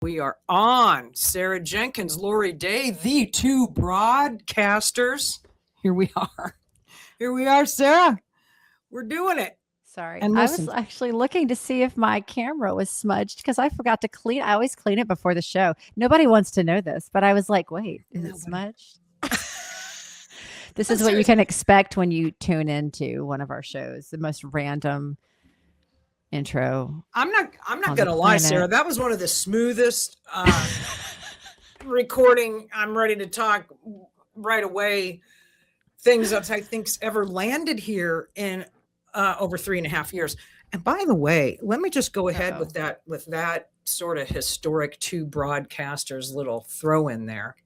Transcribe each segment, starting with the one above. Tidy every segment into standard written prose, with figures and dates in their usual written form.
We are on. Sarah Jenkins, Lori Day, the two broadcasters. Here we are. Here we are, Sarah. We're doing it. Sorry. And I was listen, actually looking to see if my camera was smudged because I forgot to clean. I always clean it before the show. Nobody wants to know this, but I was like, wait, is it smudged? This is what you can expect when you tune into one of our shows, the most random intro. I'm not on going the to lie, planet. Sarah. That was one of the smoothest recording. I'm ready to talk right away. Things that I think's ever landed here in over 3.5 years. And by the way, let me just go ahead with that sort of historic two broadcasters little throw in there.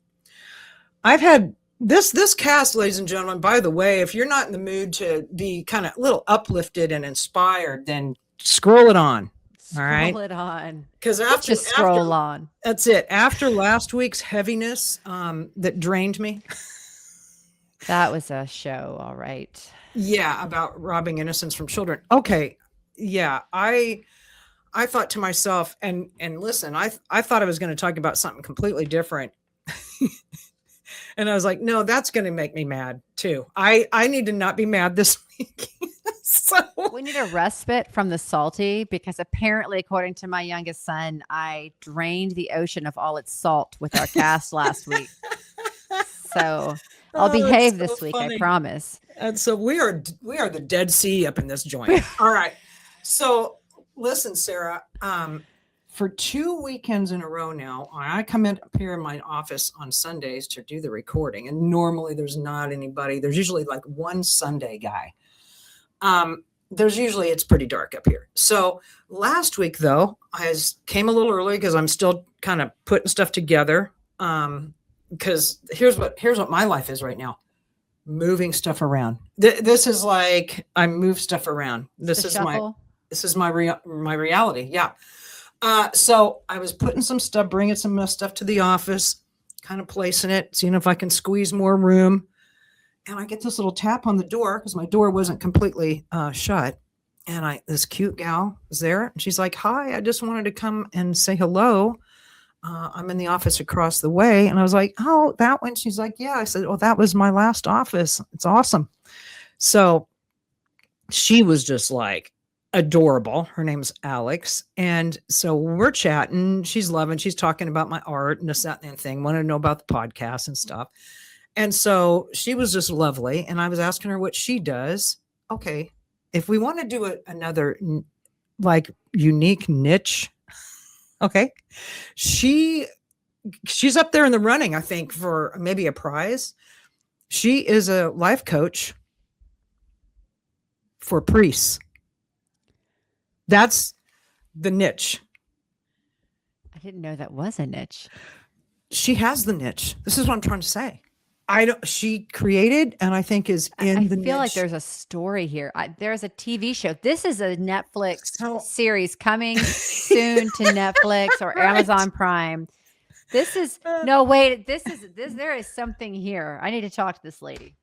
I've had this cast, ladies and gentlemen. By the way, if you're not in the mood to be kind of a little uplifted and inspired, then scroll it on. All right. Scroll it on. Because Just scroll on. That's it. After last week's heaviness that drained me. That was a show, all right. Yeah, about robbing innocence from children. Okay. Yeah, I thought to myself, and listen, I thought I was going to talk about something completely different. And I was like, no, that's going to make me mad too. I need to not be mad this week. So we need a respite from the salty because apparently, according to my youngest son, I drained the ocean of all its salt with our cast last week. So I'll behave this week, I promise. And so we are the Dead Sea up in this joint. All right. So listen, Sarah, for 2 weekends in a row now, I come up here in my office on Sundays to do the recording. And normally there's not anybody. There's usually like one Sunday guy. It's pretty dark up here. So last week though, I came a little early because I'm still kind of putting stuff together. Because here's what my life is right now. Moving stuff around. This is like I move stuff around. This is my reality. Yeah. So I was putting some stuff, bringing some stuff to the office, kind of placing it, seeing if I can squeeze more room. And I get this little tap on the door because my door wasn't completely shut. And this cute gal was there. And she's like, "Hi, I just wanted to come and say hello. I'm in the office across the way." And I was like, "Oh, that one?" She's like, "Yeah." I said, "Oh, that was my last office. It's awesome." So she was just like adorable. Her name's Alex. And so we're chatting. She's talking about my art and this, that, and thing. Wanted to know about the podcast and stuff. And so she was just lovely. And I was asking her what she does. Okay. If we want to do another like unique niche, okay. She's up there in the running, I think, for maybe a prize. She is a life coach for priests. That's the niche. I didn't know that was a niche. She has the niche. This is what I'm trying to say. She created and I think is in the niche. I feel like there's a story here. There's a TV show. This is a Netflix series coming soon to Netflix or right. Amazon Prime. This is there is something here. I need to talk to this lady.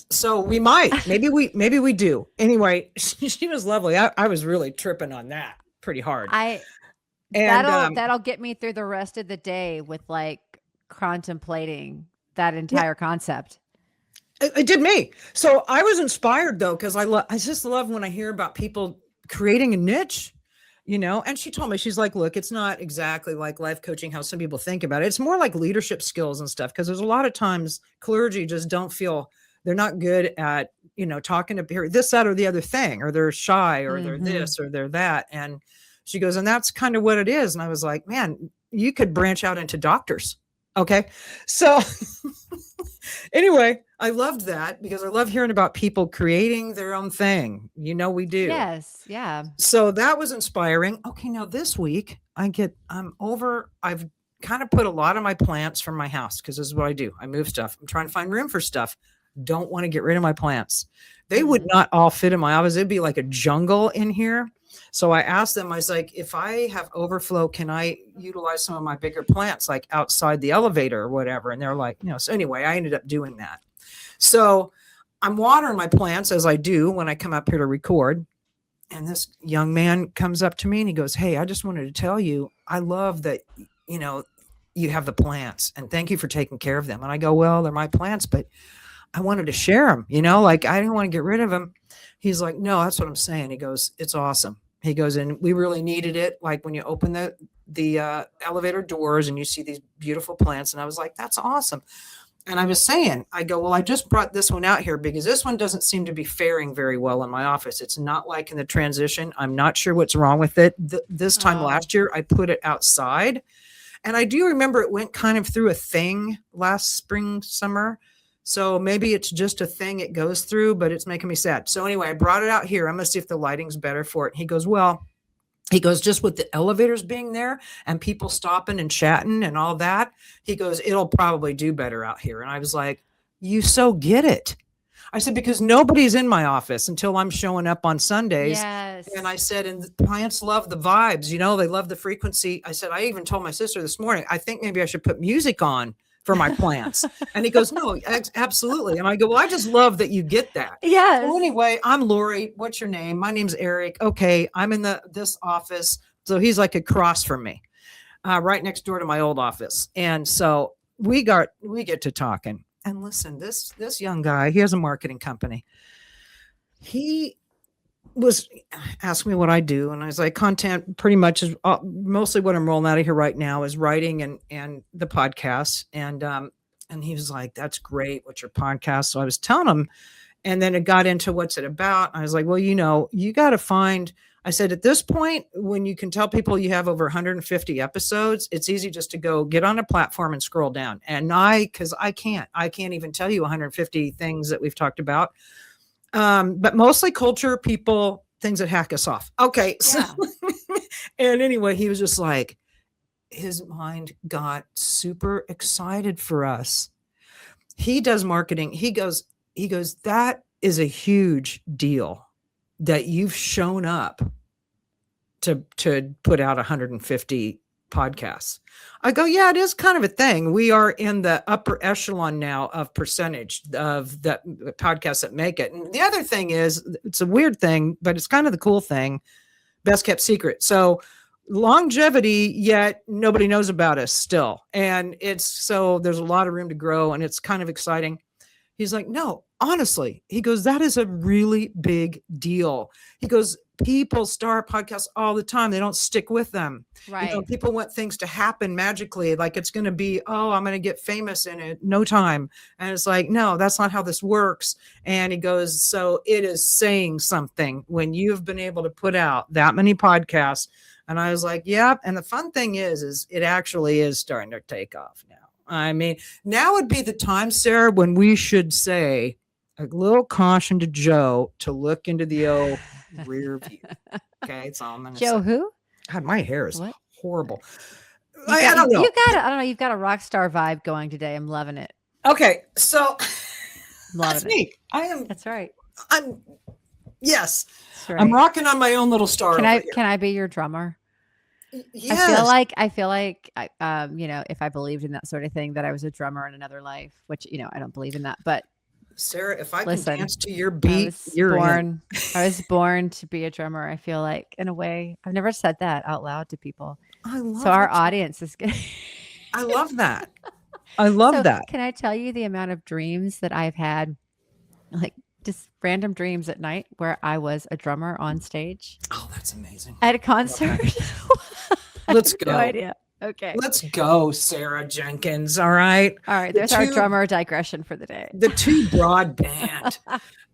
So we might, maybe we do. Anyway, she was lovely. I was really tripping on that pretty hard. That'll get me through the rest of the day with like contemplating that entire concept. It did me. So I was inspired though, because I just love when I hear about people creating a niche, and she told me, she's like, look, it's not exactly like life coaching, how some people think about it. It's more like leadership skills and stuff. Because there's a lot of times clergy just don't feel they're not good at, talking to this, that, or the other thing, or they're shy, or they're this, or they're that. And she goes, and that's kind of what it is. And I was like, man, you could branch out into doctors. Okay. So anyway, I loved that because I love hearing about people creating their own thing. We do. Yes. Yeah. So that was inspiring. Okay. Now this week I've kind of put a lot of my plants from my house because this is what I do. I move stuff. I'm trying to find room for stuff. Don't want to get rid of my plants. They would not all fit in my office. It'd be like a jungle in here. So I asked them, I was like, if I have overflow, can I utilize some of my bigger plants, like outside the elevator or whatever? And they're like, so anyway, I ended up doing that. So I'm watering my plants as I do when I come up here to record. And this young man comes up to me and he goes, "Hey, I just wanted to tell you, I love that, you know, you have the plants and thank you for taking care of them." And I go, "Well, they're my plants, but I wanted to share them, like I didn't want to get rid of them." He's like, "No, that's what I'm saying." He goes, "It's awesome." He goes, "And we really needed it. Like when you open the elevator doors and you see these beautiful plants." And I was like, "That's awesome." And I was saying, I go, "Well, I just brought this one out here because this one doesn't seem to be faring very well in my office. It's not like in the transition. I'm not sure what's wrong with it. This time Oh. last year, I put it outside. And I do remember it went kind of through a thing last spring, summer. So maybe it's just a thing it goes through, but it's making me sad. So anyway, I brought it out here. I'm going to see if the lighting's better for it." He goes, "Well," he goes, "just with the elevators being there and people stopping and chatting and all that," he goes, "it'll probably do better out here." And I was like, "You so get it." I said, "Because nobody's in my office until I'm showing up on Sundays." Yes. And I said, "And the clients love the vibes, they love the frequency." I said, "I even told my sister this morning, I think maybe I should put music on for my plants." And he goes, "No, absolutely." And I go, "Well, I just love that you get that." Yes. So anyway, I'm Lori. What's your name? My name's Eric. Okay. I'm in this office. So he's like across from me, right next door to my old office. And so we get to talking. And listen, this young guy, he has a marketing company. He was asking me what I do, and I was like, content pretty much is mostly what I'm rolling out of here right now is writing and the podcast. And he was like, "That's great. What's your podcast?" So I was telling him, and then it got into what's it about. I was like, "Well, you got to find." I said, "At this point, when you can tell people you have over 150 episodes, it's easy just to go get on a platform and scroll down." And because I can't even tell you 150 things that we've talked about. But mostly culture, people, things that hack us off. Okay. So, Yeah. and anyway, he was just like, his mind got super excited for us. He does marketing. He goes, "That is a huge deal that you've shown up to put out 150 podcasts." I go, "Yeah, it is kind of a thing. We are in the upper echelon now of percentage of the podcasts that make it." And the other thing is, it's a weird thing, but it's kind of the cool thing, best kept secret. So longevity, yet nobody knows about us still. And so there's a lot of room to grow and it's kind of exciting. He's like, "No, honestly," he goes, "that is a really big deal." He goes, "People start podcasts all the time. They don't stick with them." Right. People want things to happen magically. Like it's going to be, "Oh, I'm going to get famous in it. No time." And it's like, no, that's not how this works. And he goes, "So it is saying something when you've been able to put out that many podcasts." And I was like, "Yeah." And the fun thing is it actually is starting to take off now. I mean, now would be the time, Sarah, when we should say a little caution to Joe to look into the old rear view. Okay, that's all I'm going to say. Joe who? God, my hair is What? horrible. I don't know. I don't know. You've got a rock star vibe going today. I'm loving it. Okay, so Loving that's it. me. That's right. Yes. That's right. I'm rocking on my own little star. Can I be your drummer? Yes. I feel like if I believed in that sort of thing, that I was a drummer in another life, which, I don't believe in that, but Sarah, if I listen, can dance to your beat, you're in. I was born to be a drummer. I feel like, in a way, I've never said that out loud to people. I love so our audience is good. I love that. I love that. Can I tell you the amount of dreams that I've had, like just random dreams at night where I was a drummer on stage? Oh, that's amazing. At a concert. Let's go. No idea. Okay. Let's go, Sarah Jenkins. All right. All right. There's our drummer digression for the day. The two broadband.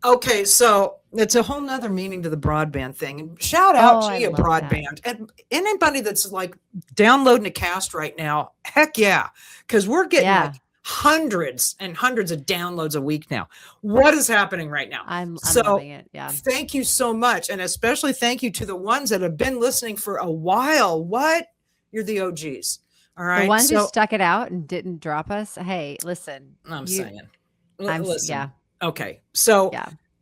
Okay. So it's a whole nother meaning to the broadband thing. And shout out to you, broadband. And anybody that's like downloading a cast right now, heck yeah. Because we're getting like hundreds and hundreds of downloads a week now. What is happening right now? I'm loving it. Yeah. Thank you so much. And especially thank you to the ones that have been listening for a while. You're the OGs. All right. The ones who stuck it out and didn't drop us. Hey, listen. Listen. Yeah. Okay. So,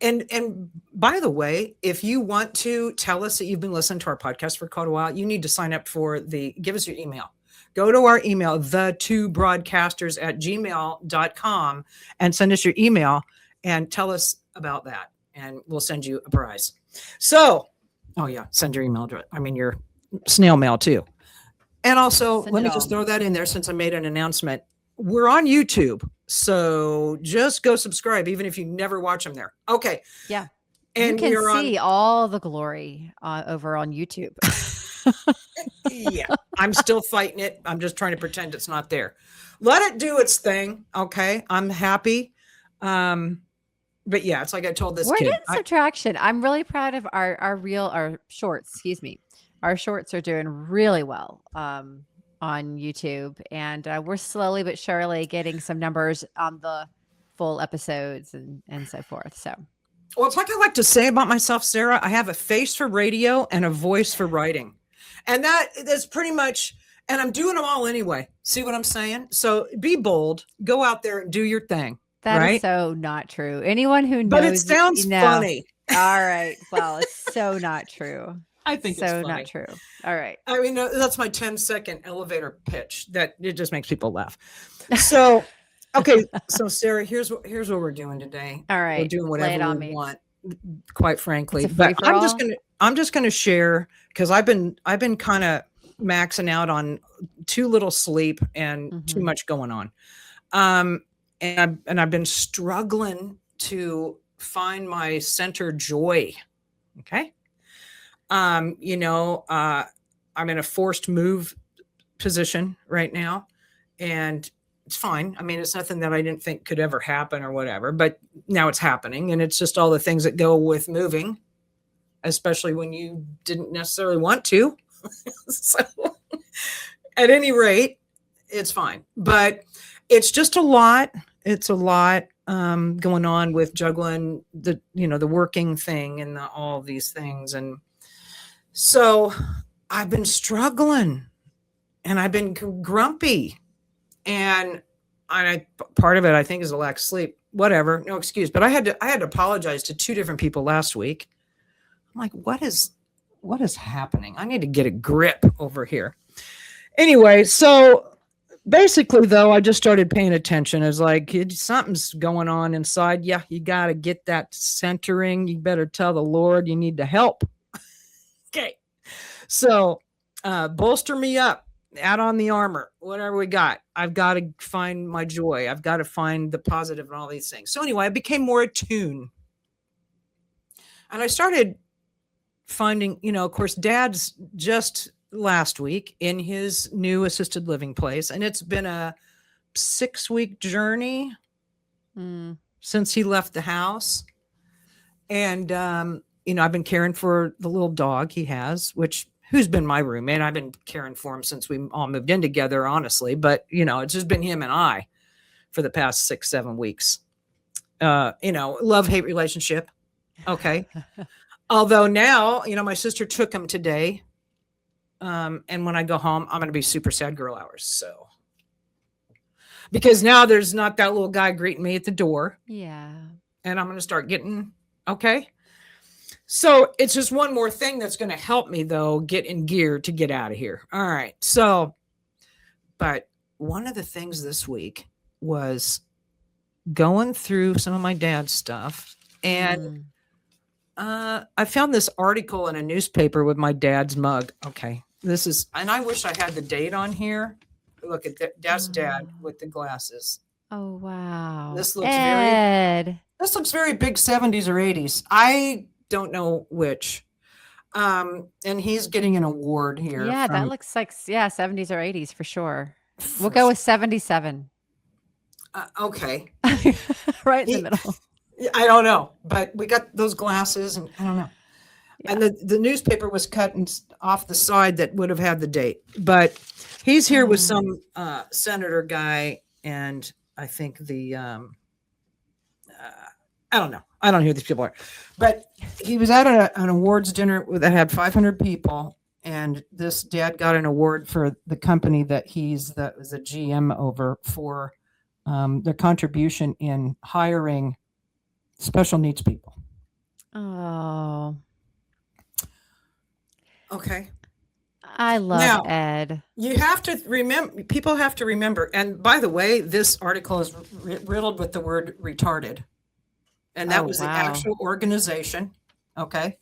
and by the way, if you want to tell us that you've been listening to our podcast for quite a while, you need to sign up for give us your email. Go to our email, the2broadcasters@gmail.com, and send us your email and tell us about that. And we'll send you a prize. So Oh yeah, send your email address. I mean your snail mail too. And also, Send let it me just all. throw that in there since I made an announcement. We're on YouTube, so just go subscribe, even if you never watch them there. Okay, Yeah. You and can we're on. see all the glory over on YouTube. Yeah, I'm still fighting it. I'm just trying to pretend it's not there. Let it do its thing. Okay, I'm happy. But yeah, it's like I told this We're kid. getting some traction. I'm really proud of our shorts. Excuse me. Our shorts are doing really well on YouTube, and we're slowly but surely getting some numbers on the full episodes and so forth. So Well, it's like I like to say about myself, Sarah. I have a face for radio and a voice for writing, and that's pretty much. And I'm doing them all anyway. See what I'm saying? So be bold. Go out there and do your thing. that is Right? so not true. Anyone who But it knows, sounds funny. All right. Well, it's so not true. I think it's So not funny. true. All right. I mean, that's my 10-second elevator pitch. That it just makes people laugh. So, okay. So, Sarah, here's what we're doing today. All We're right. doing Lay it whatever on we me. want, quite frankly. It's a But free for all. I'm just gonna share because I've been kind of maxing out on too little sleep and too much going on. And I've been struggling to find my center joy. Okay. I'm in a forced move position right now, and it's fine. I mean, it's nothing that I didn't think could ever happen or whatever, but now it's happening, and it's just all the things that go with moving, especially when you didn't necessarily want to. So, at any rate, it's fine, but it's just a lot. It's a lot going on with juggling the working thing and all these things, and so I've been struggling and I've been grumpy. And part of it, I think, is a lack of sleep. Whatever, no excuse. But I had to apologize to two different people last week. I'm like, what is happening? I need to get a grip over here. Anyway, so basically, though, I just started paying attention. It's like something's going on inside. Yeah, you got to get that centering. You better tell the Lord you need to help. Okay. So bolster me up, add on the armor, whatever we got. I've got to find my joy. I've got to find the positive in all these things. So anyway, I became more attuned. And I started finding, of course, Dad's just last week in his new assisted living place. And it's been a 6-week journey since he left the house. And, I've been caring for the little dog he has, who's been my roommate. I've been caring for him since we all moved in together, honestly. But, it's just been him and I for the past 6-7 weeks. Love-hate relationship. Okay. Although now, my sister took him today. And when I go home, I'm going to be super sad girl hours. So, because now there's not that little guy greeting me at the door. Yeah. And I'm going to start getting, okay. So it's just one more thing that's going to help me, though, get in gear to get out of here. All right. So, but one of the things this week was going through some of my dad's stuff. And I found this article in a newspaper with my dad's mug. Okay. And I wish I had the date on here. Look at that. That's Dad with the glasses. Oh, wow. This looks Ed. this looks very big 70s or 80s. I don't know which. And he's getting an award here. Yeah, that looks like 70s or 80s for sure. We'll go with 77. Okay. Right in the middle. I don't know, but we got those glasses and I don't know. Yeah. And the newspaper was cut off the side that would have had the date. But he's here with some senator guy, and I think I don't know. I don't know who these people are. But he was at an awards dinner that had 500 people, and this dad got an award for the company that was a GM over for their contribution in hiring special needs people. Oh. Okay. I love Ed. You have to remember, people have to remember, and by the way, this article is riddled with the word retarded. And that was the actual organization. Okay.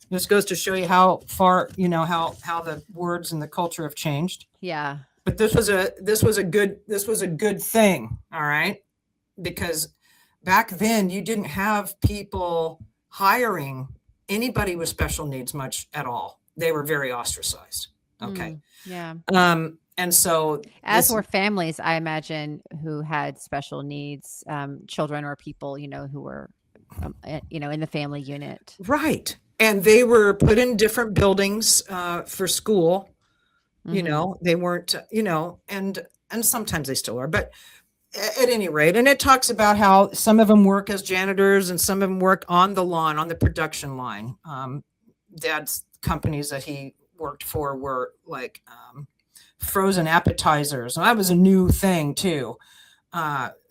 This goes to show you how far, how the words and the culture have changed. Yeah. But this was a good thing, all right? Because back then you didn't have people hiring anybody with special needs much at all. They were very ostracized. Okay. Yeah. And so As this were families, I imagine, who had special needs, children or people, who were, in the family unit. right. And they were put in different buildings for school. They weren't, and sometimes they still are, but at any rate, and it talks about how some of them work as janitors and some of them work on the lawn, on the production line. Dad's companies that he worked for were like frozen appetizers, and that was a new thing too.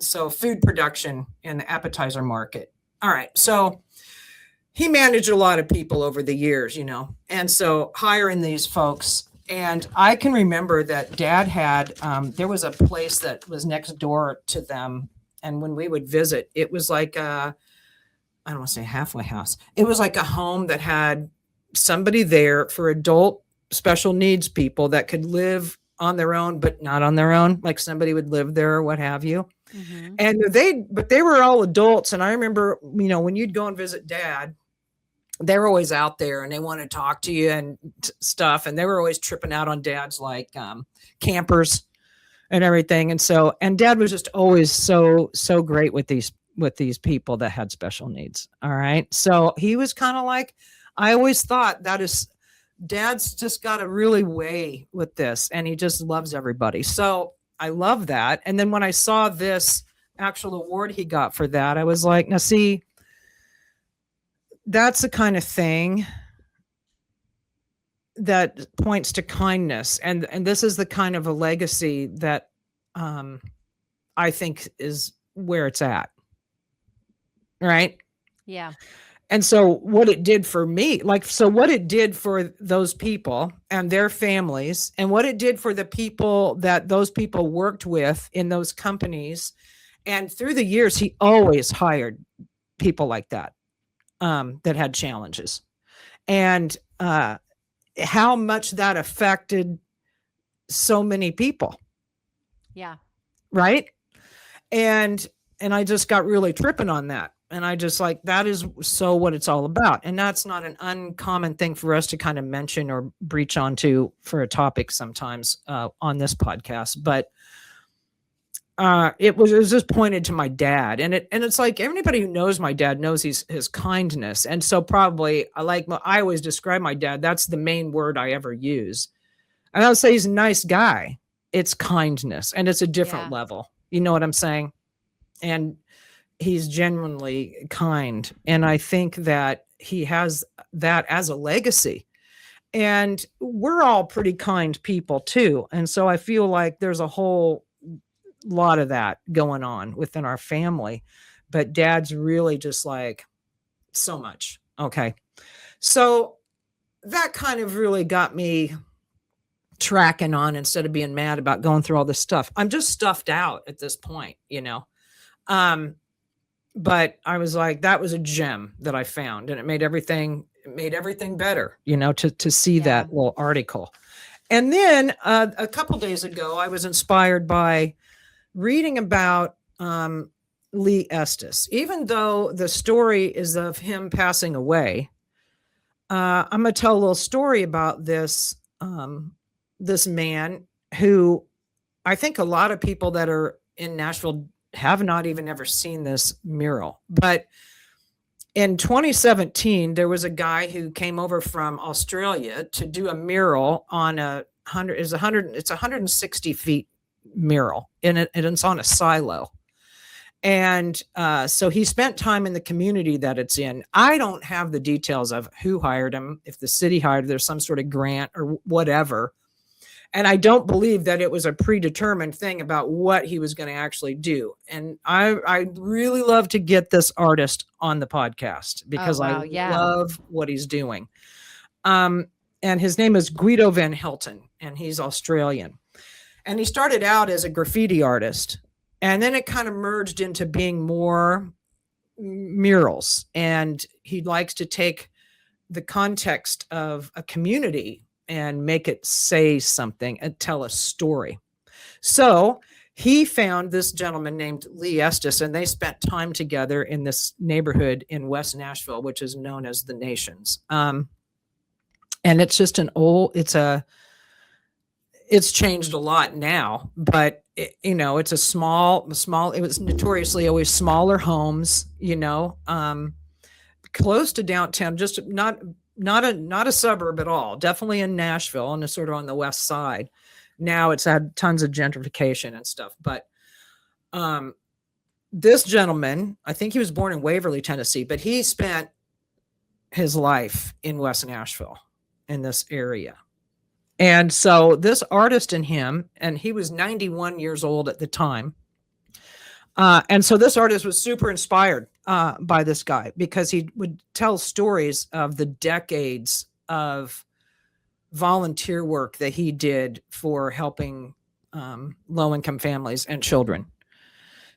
So food production in the appetizer market. All right, so he managed a lot of people over the years, and so hiring these folks. And I can remember that Dad had, there was a place that was next door to them. And when we would visit, it was like I don't want to say halfway house. It was like a home that had somebody there for adult special needs people that could live on their own, but not on their own. Like somebody would live there or what have you. And they were all adults. And I remember, when you'd go and visit Dad, they're always out there and they want to talk to you and stuff. And they were always tripping out on Dad's like campers and everything. And Dad was just always so great with these people that had special needs. All right. So he was kind of like, I always thought Dad's just got a really way with this and he just loves everybody. So I love that. And then when I saw this actual award he got for that, I was like, now see, that's the kind of thing that points to kindness. And this is the kind of a legacy that I think is where it's at. Right? Yeah. And so what it did for me, what it did for those people and their families, and what it did for the people that those people worked with in those companies. And through the years, he always hired people like that. That had challenges, and how much that affected so many people. Yeah. Right. And I just got really tripping on that. And I just like, that is so what it's all about. And that's not an uncommon thing for us to kind of mention or breach onto for a topic sometimes on this podcast. But it was just pointed to my dad, and it's like anybody who knows my dad knows his kindness. And so probably I always describe my dad. That's the main word I ever use. And I'll say he's a nice guy. It's kindness, and it's a different level. You know what I'm saying? And he's genuinely kind. And I think that he has that as a legacy. And we're all pretty kind people too. And so I feel like there's a whole lot of that going on within our family, but Dad's really just like so much. Okay. So that kind of really got me tracking on instead of being mad about going through all this stuff. I'm just stuffed out at this point, but I was like, that was a gem that I found, and it made everything better, to see that little article. And then a couple days ago, I was inspired by reading about Lee Estes. Even though the story is of him passing away, I'm going to tell a little story about this this man who I think a lot of people that are in Nashville have not even ever seen this mural. But in 2017, there was a guy who came over from Australia to do a mural on it's 160 feet mural, and it's on a silo. And so he spent time in the community that it's in. I don't have the details of who hired him, if the city hired him, there's some sort of grant or whatever. And I don't believe that it was a predetermined thing about what he was going to actually do. And I really love to get this artist on the podcast because I love what he's doing. And his name is Guido Van Helten, and he's Australian. And he started out as a graffiti artist, and then it kind of merged into being more murals. And he likes to take the context of a community and make it say something and tell a story. So he found this gentleman named Lee Estes, and they spent time together in this neighborhood in West Nashville, which is known as the Nations. And it's just it's changed a lot now, but it's a small, it was notoriously always smaller homes, close to downtown, just not a suburb at all, definitely in Nashville and sort of on the west side. Now it's had tons of gentrification and stuff, but this gentleman, I think he was born in Waverly, Tennessee, but he spent his life in West Nashville in this area. And so this artist in him, and he was 91 years old at the time. And so this artist was super inspired by this guy because he would tell stories of the decades of volunteer work that he did for helping low-income families and children.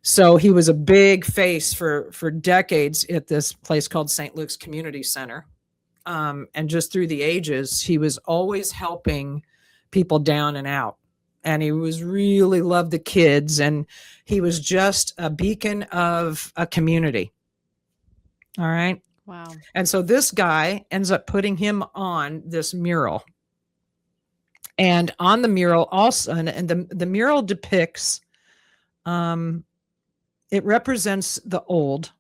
So he was a big face for decades at this place called St. Luke's Community Center. And just through the ages, he was always helping people down and out. And he was really loved the kids. And he was just a beacon of a community. All right. Wow. And so this guy ends up putting him on this mural. And on the mural also, and the mural depicts, it represents the old.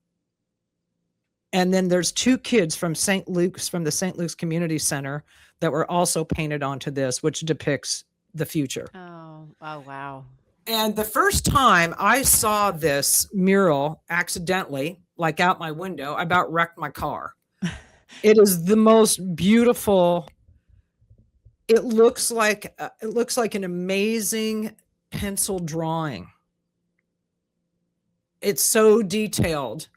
And then there's two kids from St. Luke's, from the St. Luke's Community Center, that were also painted onto this, which depicts the future. Oh, wow. And the first time I saw this mural accidentally, like out my window, I about wrecked my car. It is the most beautiful. It looks like an amazing pencil drawing. It's so detailed.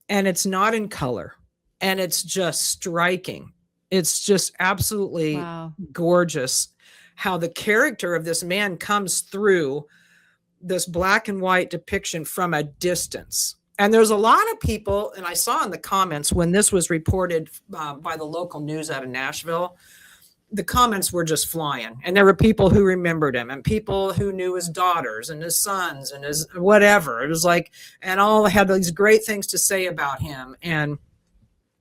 And it's not in color, and it's just striking. It's just absolutely gorgeous how the character of this man comes through this black and white depiction from a distance. And there's a lot of people, and I saw in the comments when this was reported by the local news out of Nashville, the comments were just flying. And there were people who remembered him and people who knew his daughters and his sons and his whatever. It was like, and all had these great things to say about him. And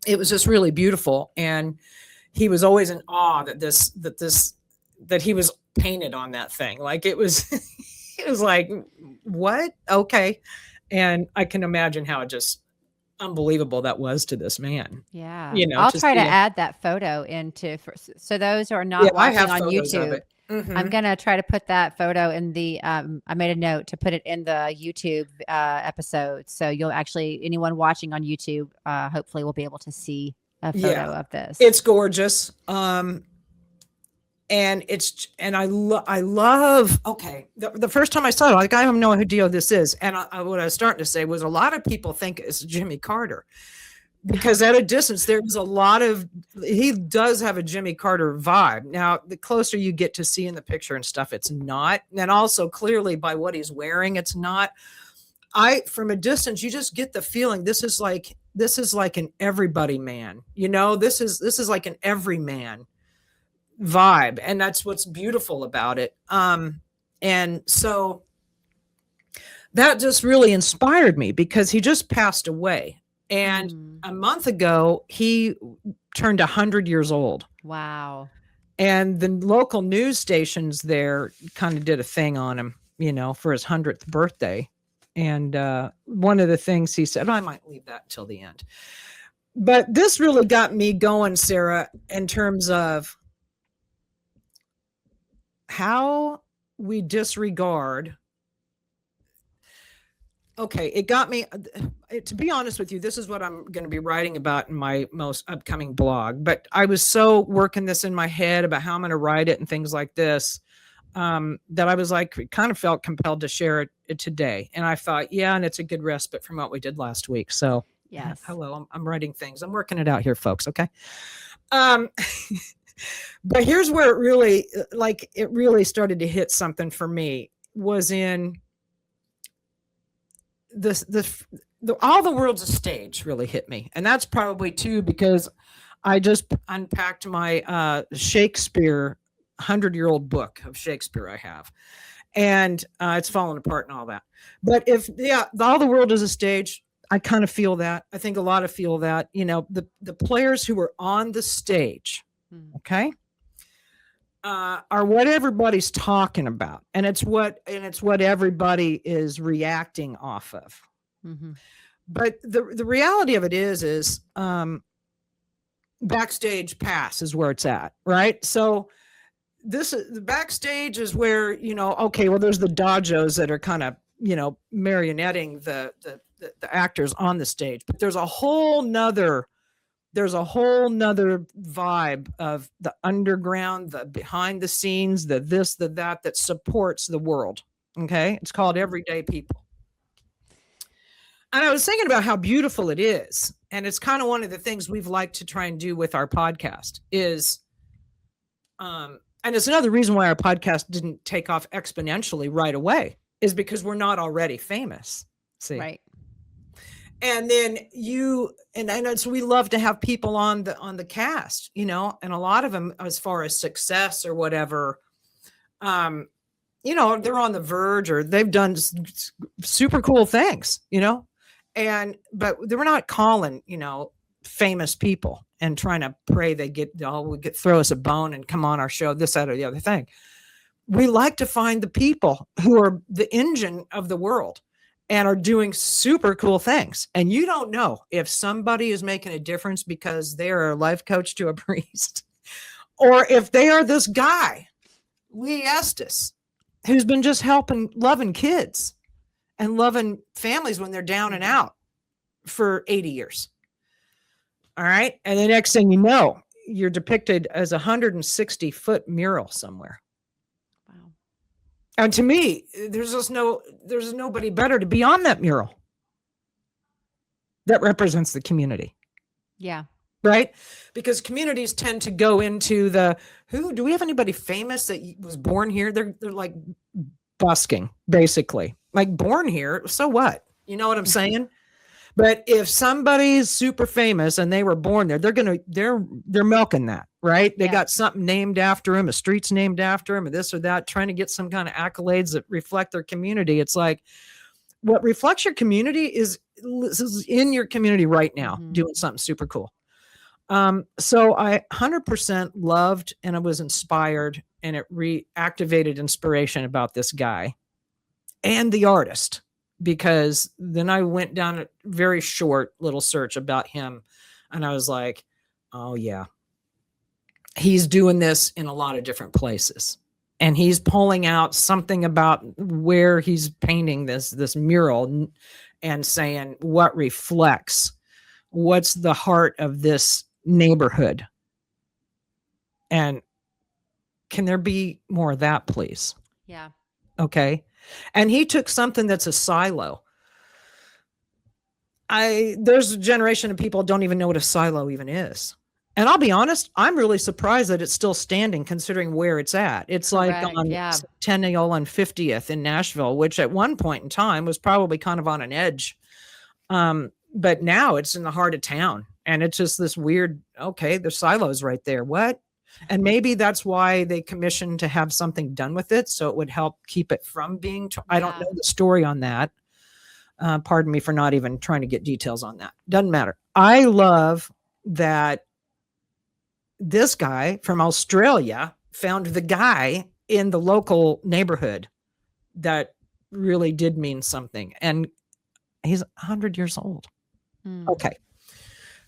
it was just really beautiful. And he was always in awe that he was painted on that thing. Like it was, it was like, what? Okay. And I can imagine how unbelievable that was to this man. Yeah. I'll try to add that photo so those who are not watching on YouTube, I'm going to try to put that photo in the, I made a note to put it in the YouTube episode. So you'll actually, anyone watching on YouTube, hopefully will be able to see a photo of this. It's gorgeous. And I love, okay, the first time I saw it, like, I don't know who deal this is. And what I was starting to say was a lot of people think it's Jimmy Carter because at a distance, he does have a Jimmy Carter vibe. Now, the closer you get to seeing the picture and stuff, it's not. And also clearly by what he's wearing, it's not. From a distance, you just get the feeling this is like an everybody man, this is like an everyman vibe, and that's what's beautiful about it. And so that just really inspired me because he just passed away, and a month ago he turned 100 years old. Wow. And the local news stations there kind of did a thing on him, for his 100th birthday. And one of the things he said, I might leave that till the end, but this really got me going, Sarah, in terms of how we disregard. Okay, it got me, to be honest with you, this is what I'm going to be writing about in my most upcoming blog, but I was so working this in my head about how I'm going to write it and things like this, that I was like, kind of felt compelled to share it today. And I thought, yeah, and it's a good respite from what we did last week. So yes. Hello, I'm writing things. I'm working it out here, folks. Okay. But here's where it really started to hit something for me, was in all the world's a stage really hit me. And that's probably too, because I just unpacked my Shakespeare 100-year-old book of Shakespeare I have, and it's falling apart and all that. But if all the world is a stage, I kind of feel that. I think a lot of feel that. The players who are on the stage, okay, are what everybody's talking about, and it's what everybody is reacting off of. Mm-hmm. But the reality of it is backstage pass is where it's at, right? So the backstage is where, okay, well, there's the dojos that are kind of, marionetting the actors on the stage, but there's a whole nother vibe of the underground, the behind the scenes, the this, the that supports the world. Okay. It's called everyday people. And I was thinking about how beautiful it is. And it's kind of one of the things we've liked to try and do with our podcast is, and it's another reason why our podcast didn't take off exponentially right away, is because we're not already famous. See? Right. And then I know, so we love to have people on the cast, and a lot of them, as far as success or whatever, they're on the verge or they've done super cool things, but they were not calling, famous people and trying to pray they throw us a bone and come on our show, this, that, or the other thing. We like to find the people who are the engine of the world and are doing super cool things. And you don't know if somebody is making a difference because they are a life coach to a priest, or if they are this guy, Lee Estes, who's been just loving kids and loving families when they're down and out for 80 years. All right. And the next thing you know, you're depicted as a 160-foot mural somewhere. Wow. And to me, there's nobody better to be on that mural that represents the community. Yeah. Right? Because communities tend to go into do we have anybody famous that was born here? They're like busking, basically. Like, born here, so what? You know what I'm saying? But if somebody's super famous and they were born there, they're milking that, right? They got something named after them, a street's named after them, or this or that, trying to get some kind of accolades that reflect their community. It's like, what reflects your community is in your community right now, doing something super cool. So I 100% loved, and I was inspired, and it reactivated inspiration about this guy and the artist, because then I went down a very short little search about him, and I was like, oh yeah, he's doing this in a lot of different places, and he's pulling out something about where he's painting this mural and saying what reflects, what's the heart of this neighborhood, and can there be more of that, please? Yeah. Okay. And he took something that's a silo. There's a generation of people don't even know what a silo even is. And I'll be honest, I'm really surprised that it's still standing considering where it's at. It's Correct, like on yeah. Centennial and 50th in Nashville, which at one point in time was probably kind of on an edge. But now it's in the heart of town, and it's just this weird, okay, the silo's right there. What? And maybe that's why they commissioned to have something done with it, so it would help keep it from being. I don't know the story on that. Pardon me for not even trying to get details on that. Doesn't matter. I love that this guy from Australia found the guy in the local neighborhood that really did mean something. And he's 100 years old. Okay.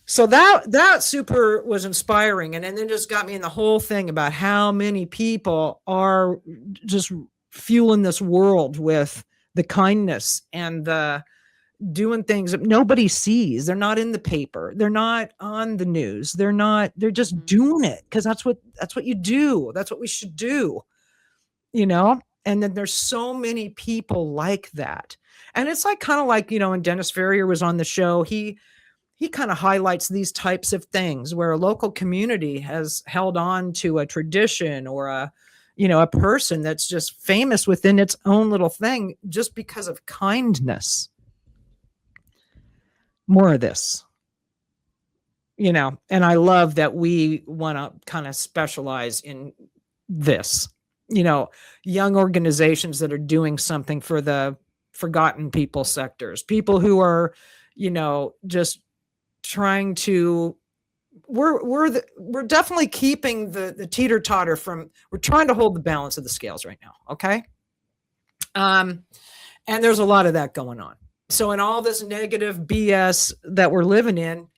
So that super was inspiring. And then just got me in the whole thing about how many people are just fueling this world with the kindness and the doing things that nobody sees. They're not in the paper. They're not on the news. They're just doing it because that's what you do. That's what we should do, And then there's so many people like that. And it's like, kind of like, when Dennis Ferrier was on the show, he kind of highlights these types of things where a local community has held on to a tradition or a person that's just famous within its own little thing just because of kindness. More of this, and I love that we want to kind of specialize in this, you know, young organizations that are doing something for the forgotten people sectors, people who are, just trying to we're definitely keeping the teeter totter from, we're trying to hold the balance of the scales right now. Okay. Um, and there's a lot of that going on. So in all this negative BS that we're living in,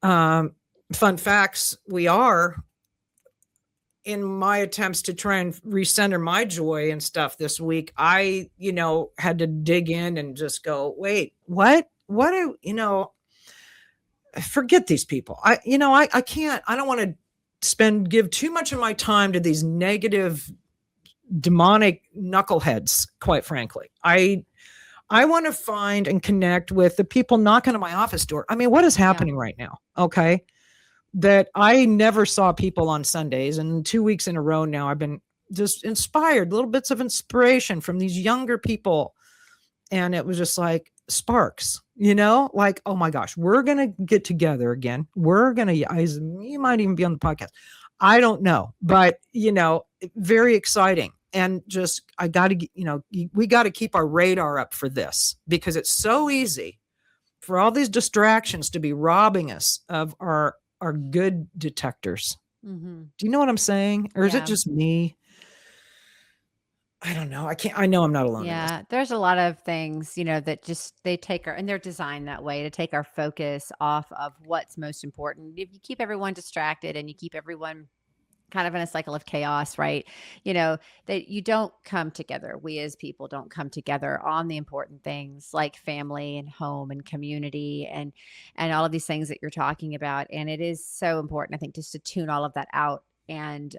um, fun facts, we are, in my attempts to try and recenter my joy and stuff this week, I, had to dig in and just go, wait, what do, forget these people. I can't, I don't want to give too much of my time to these negative demonic knuckleheads, quite frankly. I want to find and connect with the people knocking on my office door. I mean, what is happening right now? Okay. That I never saw people on Sundays, and 2 weeks in a row now, I've been just inspired, little bits of inspiration from these younger people. And it was just like sparks, like, oh my gosh, we're going to get together again. We're going to, you might even be on the podcast. I don't know, but very exciting. And just, I got to, we got to keep our radar up for this, because it's so easy for all these distractions to be robbing us of our good detectors. Mm-hmm. Do you know what I'm saying? Or is it just me? I don't know. I know I'm not alone. Yeah. There's a lot of things, that just, and they're designed that way to take our focus off of what's most important. If you keep everyone distracted and you keep everyone kind of in a cycle of chaos, right? That you don't come together. We as people don't come together on the important things like family and home and community and all of these things that you're talking about. And it is so important, I think, just to tune all of that out and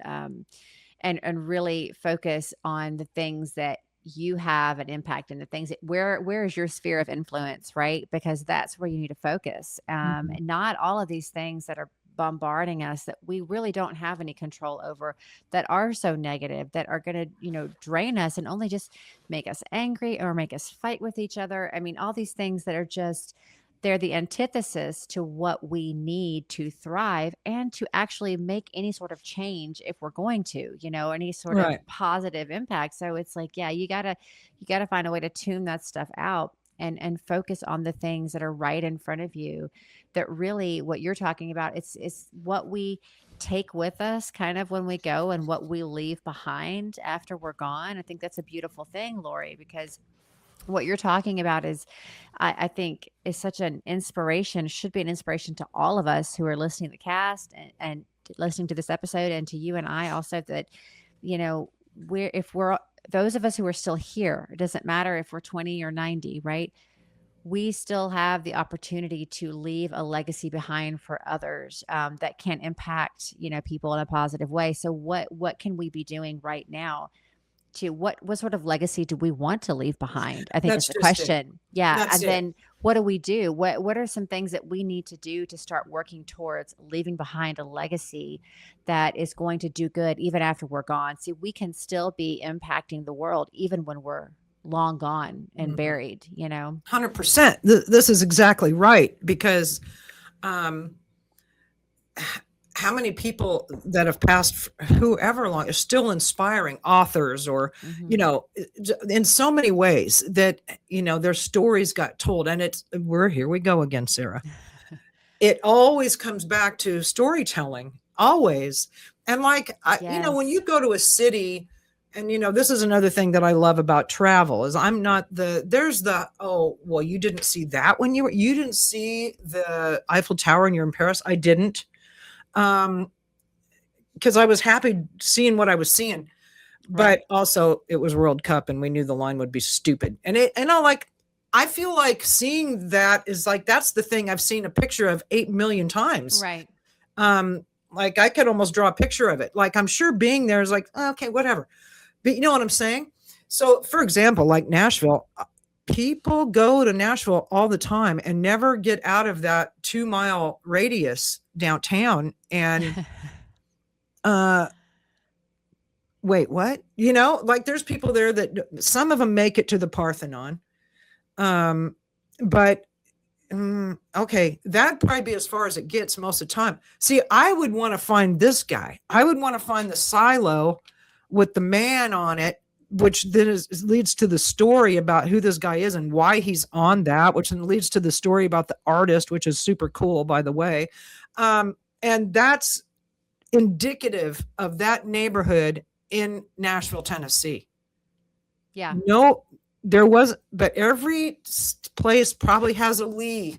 really focus on the things that you have an impact, and the things that where is your sphere of influence, right? Because that's where you need to focus. And not all of these things that are bombarding us that we really don't have any control over, that are so negative, that are going to, drain us and only just make us angry or make us fight with each other. I mean, all these things that are just, they're the antithesis to what we need to thrive and to actually make any sort of change if we're going to, any sort of positive impact. So it's like, yeah, you gotta find a way to tune that stuff out and focus on the things that are right in front of you, that really what you're talking about, it's what we take with us kind of when we go and what we leave behind after we're gone. I think that's a beautiful thing, Lori, because what you're talking about is, I think, is such an inspiration, should be an inspiration to all of us who are listening to the cast and listening to this episode, and to you and I also, that, if we're those of us who are still here, it doesn't matter if we're 20 or 90, right? We still have the opportunity to leave a legacy behind for others, that can impact, people in a positive way. So what can we be doing right now to what sort of legacy do we want to leave behind? I think that's the question. Yeah. And then what do we do? What are some things that we need to do to start working towards leaving behind a legacy that is going to do good even after we're gone? See, we can still be impacting the world even when we're long gone and buried, 100%. This is exactly right, because how many people that have passed, whoever long, are still inspiring authors, or in so many ways that their stories got told. And here we go again, Sarah. It always comes back to storytelling, always. And like when you go to a city, and this is another thing that I love about travel, is I'm not oh, well, you didn't see that when you didn't see the Eiffel Tower and you're in Paris. I didn't. Because I was happy seeing what I was seeing, but also it was World Cup and we knew the line would be stupid. I feel like seeing that is like, that's the thing I've seen a picture of 8 million times. Right. Like I could almost draw a picture of it. Like I'm sure being there is like, okay, whatever. But you know what I'm saying? So for example, like Nashville, people go to Nashville all the time and never get out of that 2-mile radius downtown. And wait, what? Like there's people there that some of them make it to the Parthenon. But okay, that'd probably be as far as it gets most of the time. See, I would want to find this guy. I would want to find the silo with the man on it, which then leads to the story about who this guy is and why he's on that, which then leads to the story about the artist, which is super cool, by the way. And that's indicative of that neighborhood in Nashville, Tennessee. Yeah. No, there was, but every place probably has a Lee.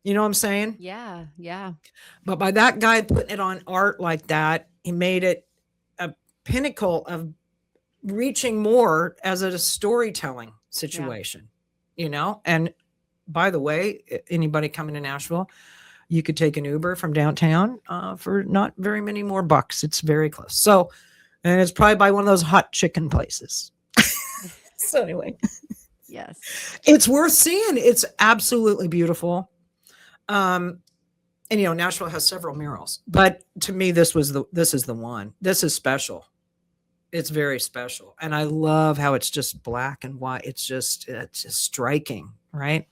You know what I'm saying? Yeah. Yeah. But by that guy putting it on art like that, he made it a pinnacle of reaching more as a storytelling situation, you know? And by the way, anybody coming to Nashville, you could take an Uber from downtown for not very many more bucks. It's very close. So, and it's probably by one of those hot chicken places. So anyway, Yes. it's worth seeing. It's absolutely beautiful. And you know, Nashville has several murals, but to me, this is the one. This is special. It's very special. And I love how it's just black and white. It's just striking, right?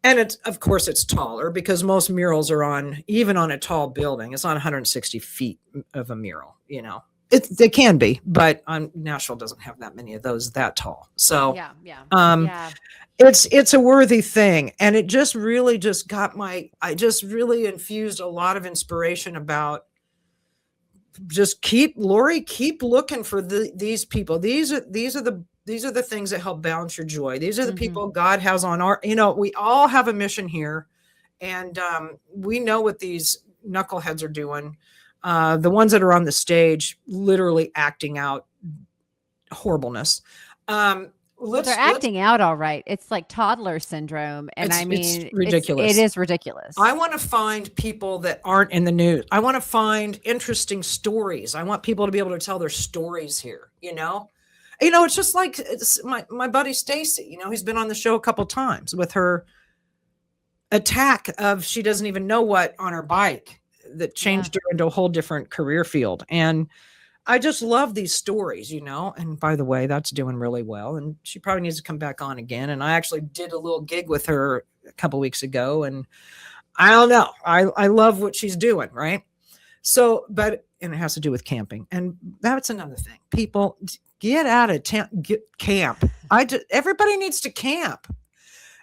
And it's, of course, it's taller because most murals are even on a tall building. It's on 160 feet of a mural, you know. It can be, but Nashville doesn't have that many of those that tall. So Yeah. it's a worthy thing. And it just really just I just really infused a lot of inspiration about just keep looking for these people. These are the things that help balance your joy. These are the people God has on we all have a mission here. And we know what these knuckleheads are doing. The ones that are on the stage, literally acting out horribleness. They're acting out all right. It's like toddler syndrome. And it's ridiculous. It is ridiculous. I want to find people that aren't in the news. I want to find interesting stories. I want people to be able to tell their stories here, you know? It's just like my buddy Stacy, he's been on the show a couple times with her attack of she doesn't even know what on her bike that changed her into a whole different career field. And I just love these stories, and by the way, that's doing really well. And she probably needs to come back on again. And I actually did a little gig with her a couple weeks ago. And I don't know. I love what she's doing. Right. So, and it has to do with camping. And that's another thing. People get out of camp. Everybody needs to camp.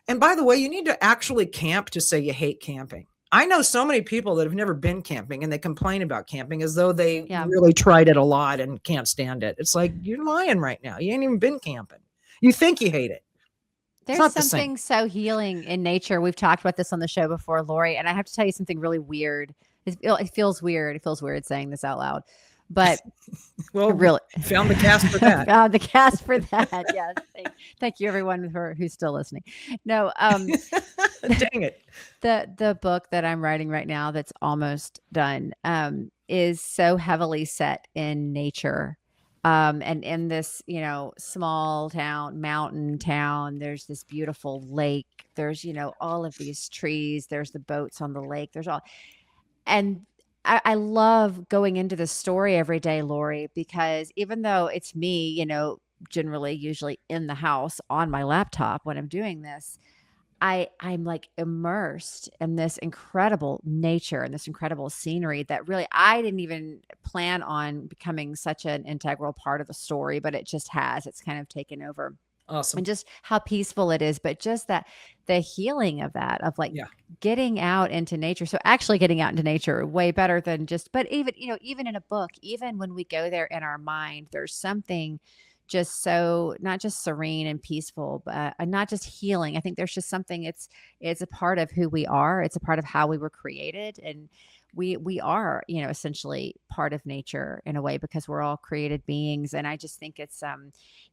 And by the way, you need to actually camp to say you hate camping. I know so many people that have never been camping and they complain about camping as though they really tried it a lot and can't stand it. It's like, you're lying right now. You ain't even been camping. You think you hate it. There's something so healing in nature. We've talked about this on the show before, Lori, and I have to tell you something really weird. It feels weird. It feels weird saying this out loud, but well, really found the cast for that. Found the cast for that. Yes. Thank you everyone who's still listening. No, dang it. The book that I'm writing right now that's almost done is so heavily set in nature. And in this, small town, mountain town, there's this beautiful lake. There's, all of these trees. There's the boats on the lake. And I love going into the story every day, Lori, because even though it's me, generally usually in the house on my laptop when I'm doing this, I'm like immersed in this incredible nature and this incredible scenery that really I didn't even plan on becoming such an integral part of the story, but it just has. It's kind of taken over. Awesome. And just how peaceful it is, but just that the healing of that, of getting out into nature. So actually getting out into nature way better than but even, even in a book, even when we go there in our mind, there's something just so not just serene and peaceful, but not just healing. I think there's just something, it's a part of who we are. It's a part of how we were created. And we are, essentially part of nature in a way because we're all created beings. And I just think it's, so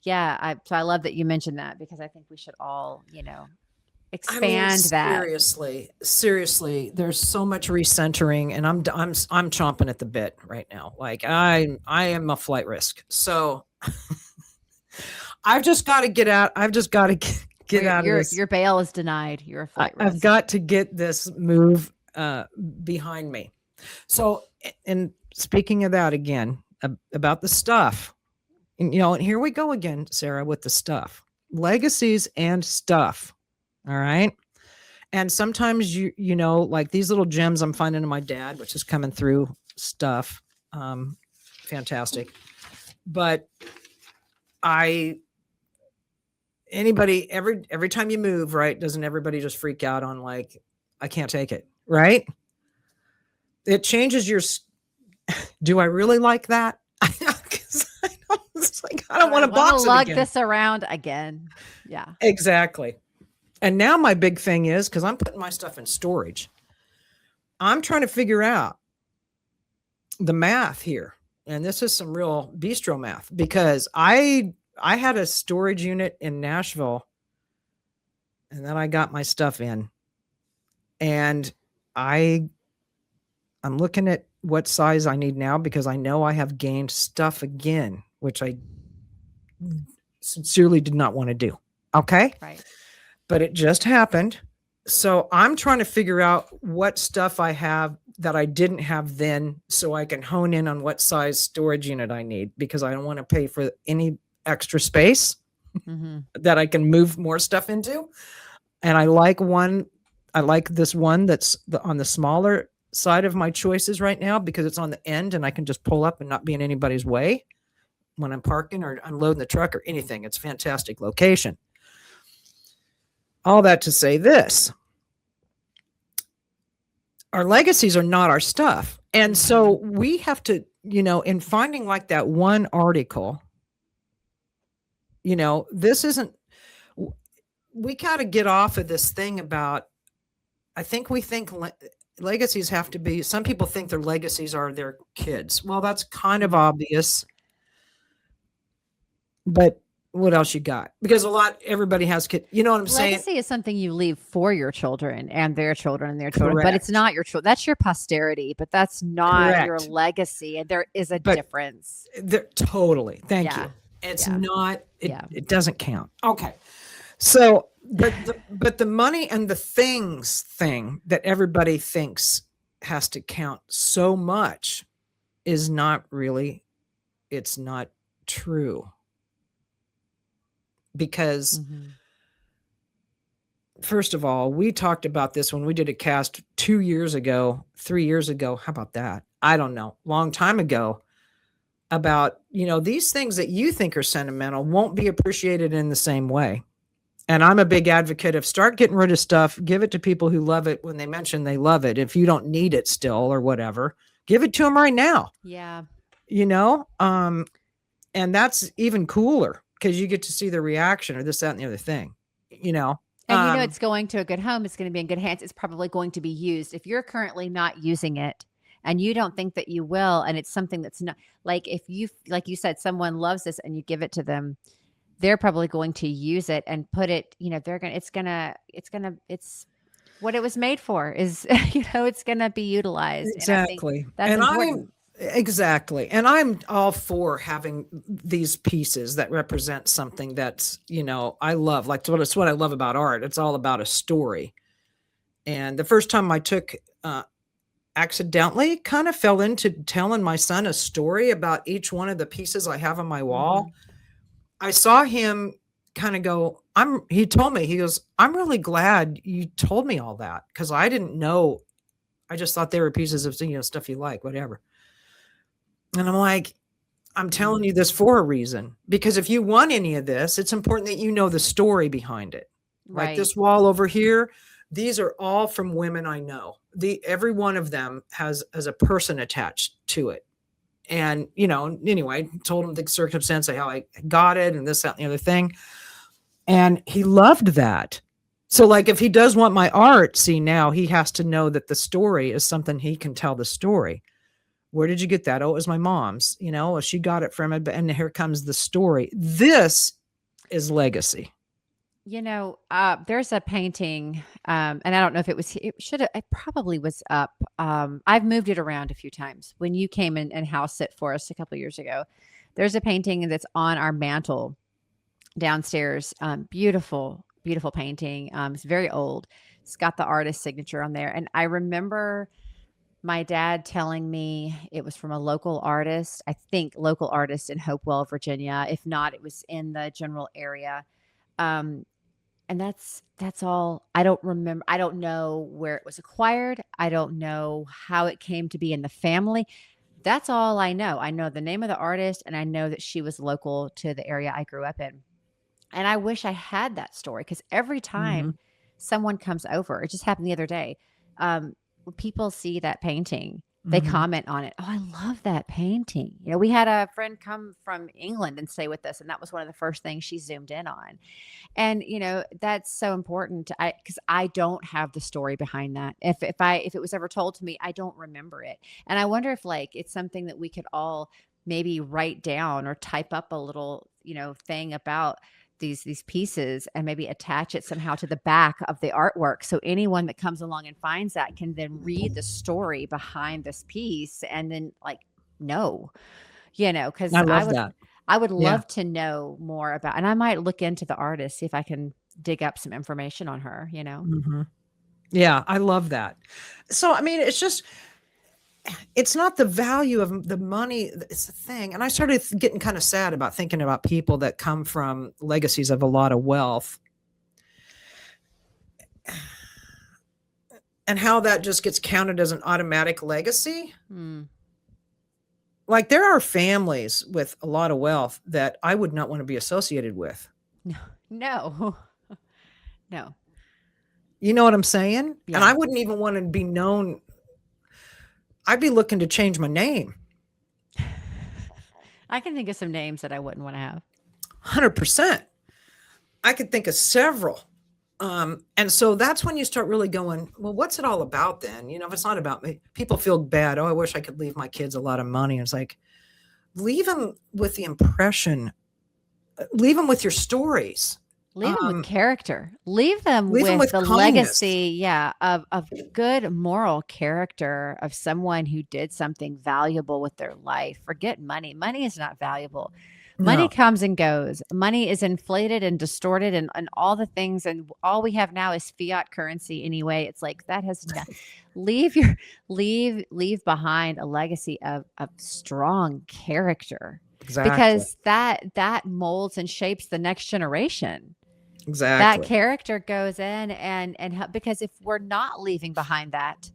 I love that you mentioned that because I think we should all, expand that. Seriously, there's so much recentering and I'm chomping at the bit right now. Like I am a flight risk. So I've just got to get out. I've just got to get out of this. Your bail is denied. You're a flight risk. I've got to get this move behind me. So, and speaking of that again, about the stuff, and here we go again, Sarah, with the stuff, legacies and stuff. All right. And sometimes you know, like these little gems I'm finding in my dad, which is coming through stuff. Um, fantastic. But I anybody every time you move, right? Doesn't everybody just freak out on like, I can't take it, right? It changes your. Do I really like that? 'Cause it's like I don't I want to want to box it lug again. this around again. Yeah. Exactly. And now my big thing is because I'm putting my stuff in storage. I'm trying to figure out the math here. And this is some real bistro math because I had a storage unit in Nashville and then I got my stuff in. And I I'm looking at what size I need now because I know I have gained stuff again, which I sincerely did not want to do. Okay? Right. But it just happened. So I'm trying to figure out what stuff I have that I didn't have then so I can hone in on what size storage unit I need because I don't want to pay for any extra space Mm-hmm. that I can move more stuff into. And I like this one that's on the smaller side of my choices right now because it's on the end and I can just pull up and not be in anybody's way when I'm parking or unloading the truck or anything. It's a fantastic location. All that to say this, our legacies are not our stuff. And so we have to, in finding like that one article, this isn't, we got to get off of this thing about, I think we think legacies have to be, some people think their legacies are their kids. Well, that's kind of obvious. But what else you got? Because everybody has kids. You know what I'm saying? Legacy is something you leave for your children and their children and their children, but it's not your children. That's your posterity, but that's not your legacy. And there is a difference. Totally. Thank you. It's not, it doesn't count. Okay. So, but the money and the things thing that everybody thinks has to count so much is not really, it's not true. Because first of all, we talked about this when we did a cast 2 years ago, 3 years ago. How about that? I don't know, long time ago about, these things that you think are sentimental won't be appreciated in the same way. And I'm a big advocate of start getting rid of stuff, give it to people who love it when they mention they love it. If you don't need it still or whatever, give it to them right now. Yeah. And that's even cooler because you get to see the reaction or this, that, and the other thing, And it's going to a good home. It's going to be in good hands. It's probably going to be used. If you're currently not using it and you don't think that you will, and it's something that's not like like you said, someone loves this and you give it to them, they're probably going to use it and put it, it's what it was made for is, it's going to be utilized. Exactly. And I think that's important. Exactly. And I'm all for having these pieces that represent something that's, I love. Like it's what I love about art. It's all about a story. And the first time I took accidentally kind of fell into telling my son a story about each one of the pieces I have on my wall. I saw him kind of go, he told me, he goes, I'm really glad you told me all that because I didn't know. I just thought they were pieces of, stuff you like, whatever. And I'm like, I'm telling you this for a reason, because if you want any of this, it's important that you know the story behind it. Right. Like this wall over here, these are all from women I know. Every one of them has a person attached to it. And, anyway, told him the circumstance of how I got it and this, that, and the other thing. And he loved that. So like, if he does want my art, see now he has to know that the story is something he can tell the story. Where did you get that? Oh, it was my mom's, she got it from it. And here comes the story. This is legacy. There's a painting, and I don't know if it probably was up. I've moved it around a few times. When you came in and house sit for us a couple of years ago, there's a painting that's on our mantle downstairs. Beautiful, beautiful painting. It's very old. It's got the artist's signature on there. And I remember my dad telling me it was from a local artist, I think local artist in Hopewell, Virginia. If not, it was in the general area. And that's all. I don't remember. I don't know where it was acquired. I don't know how it came to be in the family. That's all I know. I know the name of the artist and I know that she was local to the area I grew up in. And I wish I had that story because every time Mhm. someone comes over, it just happened the other day. When people see that painting, they Mhm. comment on it. Oh, I love that painting. We had a friend come from England and stay with us, and that was one of the first things she zoomed in on. And, that's so important. Because I don't have the story behind that. If it was ever told to me, I don't remember it. And I wonder if like it's something that we could all maybe write down or type up a little, thing about these pieces and maybe attach it somehow to the back of the artwork. So anyone that comes along and finds that can then read the story behind this piece and then like know, I because I love would that. I would Yeah. love to know more about, and I might look into the artist, see if I can dig up some information on her. Mhm. Yeah, I love that. So, I mean, it's not the value of the money, it's the thing. And I started getting kind of sad about thinking about people that come from legacies of a lot of wealth and how that just gets counted as an automatic legacy. Hmm. Like there are families with a lot of wealth that I would not want to be associated with. No, no, no. You know what I'm saying? And Yeah. I wouldn't even want to be known. I'd be looking to change my name. I can think of some names that I wouldn't want to have. 100%. I could think of several. And so that's when you start really going, well, what's it all about then? If it's not about me, people feel bad. Oh, I wish I could leave my kids a lot of money. And it's like, leave them with the impression, leave them with your stories, Leave them with character. Leave them leave them with with the kindness. legacy, yeah, of good moral character of someone who did something valuable with their life. Forget money. Money is not valuable. Money No, comes and goes. Money is inflated and distorted and all the things. And all we have now is fiat currency anyway. It's like that has no, leave your leave behind a legacy of strong character exactly. because that molds and shapes the next generation. That Exactly. character goes in and help, because if we're not leaving behind that,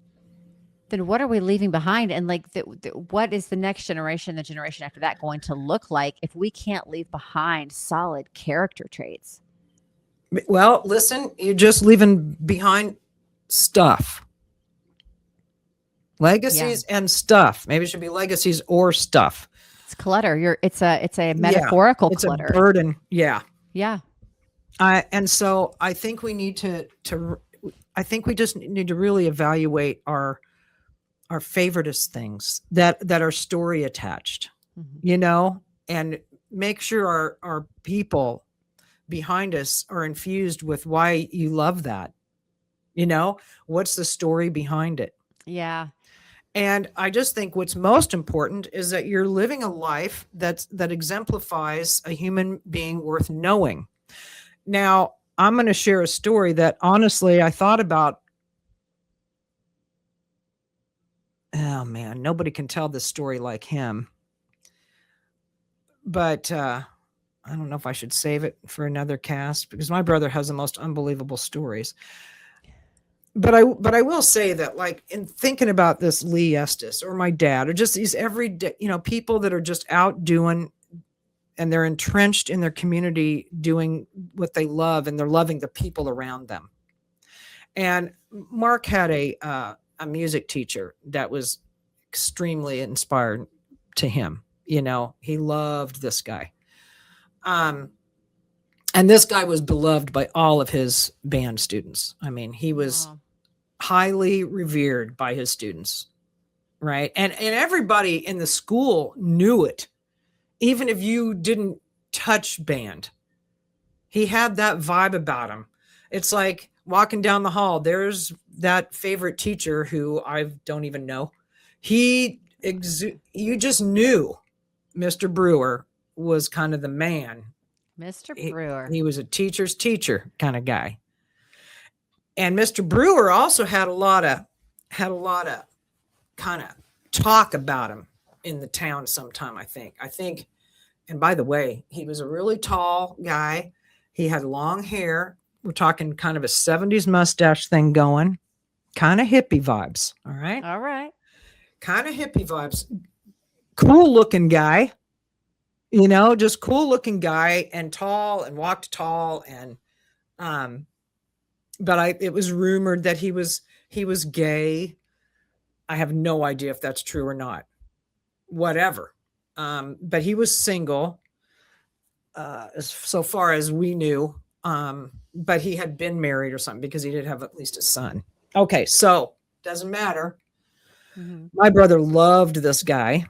then what are we leaving behind? And like, what is the next generation, the generation after that, going to look like if we can't leave behind solid character traits? Well, listen, you're just leaving behind stuff, Yeah, legacies and stuff. Maybe it should be legacies or stuff. it's clutter. It's a Yeah. metaphorical It's a clutter. burden. Yeah. Yeah, And so I think we need to I think we just need to really evaluate our favoritist things that are story attached, hmm, you know, and make sure our people behind us are infused with why you love that. What's the story behind it? yeah, And I just think what's most important is that you're living a life that exemplifies a human being worth knowing. Now, I'm going to share a story that honestly I thought about. Oh man, nobody can tell this story like him. But I don't know if I should save it for another cast because my brother has the most unbelievable stories. But I will say that like in thinking about this Lee Estes or my dad or just these everyday, people that are just out doing and they're entrenched in their community doing what they love and they're loving the people around them. And Mark had a music teacher that was extremely inspired to him. He loved this guy. Um, and this guy was beloved by all of his band students. I mean, he was oh, highly revered by his students, right? And everybody in the school knew it, even if you didn't touch band. He had that vibe about him. It's like walking down the hall. There's that favorite teacher who I don't even know. You just knew Mr. Brewer was kind of the man. Mr. He, Brewer. he was a teacher's teacher kind of guy. And Mr. Brewer also had a lot of kind of talk about him in the town sometime, I think. And by the way, he was a really tall guy. He had long hair We're talking kind of a 70s mustache thing going, kind of hippie vibes. All right. All right. Kind of hippie vibes. Cool looking guy, just cool looking guy, and tall, and walked tall. And, but it was rumored that he was gay. I have no idea if that's true or not, whatever. But he was single, so far as we knew. But he had been married or something, because he did have at least a son. Okay. So doesn't matter. Mm-hmm. My brother loved this guy,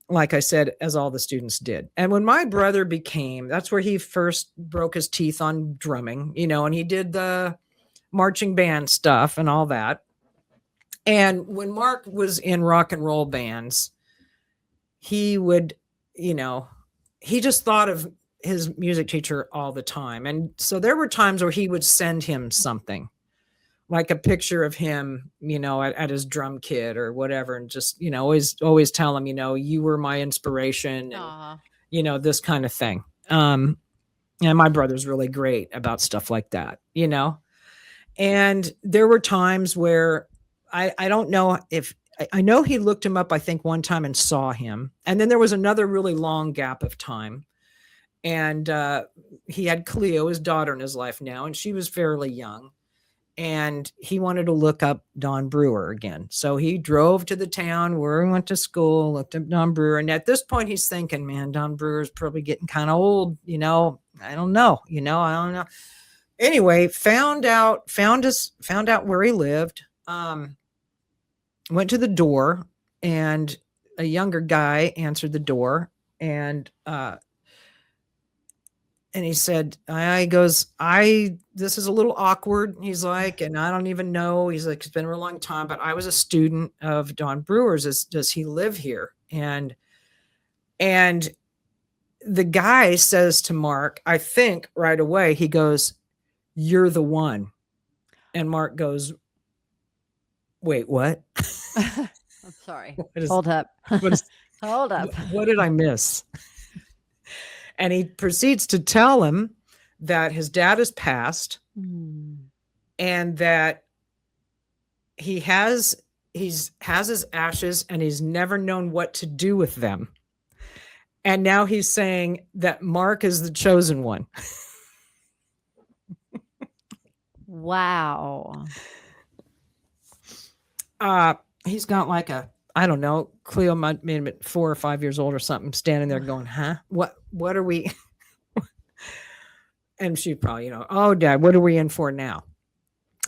like I said, as all the students did. And when my brother that's where he first broke his teeth on drumming, and he did the marching band stuff and all that. And when Mark was in rock and roll bands, he would, he just thought of his music teacher all the time. And so there were times where he would send him something, like a picture of him, at his drum kit or whatever. And just, always tell him, you were my inspiration, and, this kind of thing. And my brother's really great about stuff like that, and there were times where I don't know if, I know he looked him up, I think one time, and saw him. And then there was another really long gap of time. And he had Cleo, his daughter, in his life now, and she was fairly young. And he wanted to look up Don Brewer again. So he drove to the town where he went to school, looked up Don Brewer. And at this point, he's thinking, man, Don Brewer's probably getting kind of old. I don't know. I don't know. Anyway, found out where he lived. Went to the door, and a younger guy answered the door, and he said, this is a little awkward. He's like, and I don't even know. He's like, it's been a real long time, but I was a student of Don Brewer's. Does he live here? And the guy says to Mark, I think right away, he goes, "You're the one." And Mark goes, "Wait, what?" I'm sorry. Hold up. Hold up. What did I miss? And he proceeds to tell him that his dad has passed, and that he has his ashes, and he's never known what to do with them. And now he's saying that Mark is the chosen one. Wow. He's got like I don't know, Cleo might made him 4 or 5 years old or something, standing there going, huh? What are we? And she probably, oh, Dad, what are we in for now?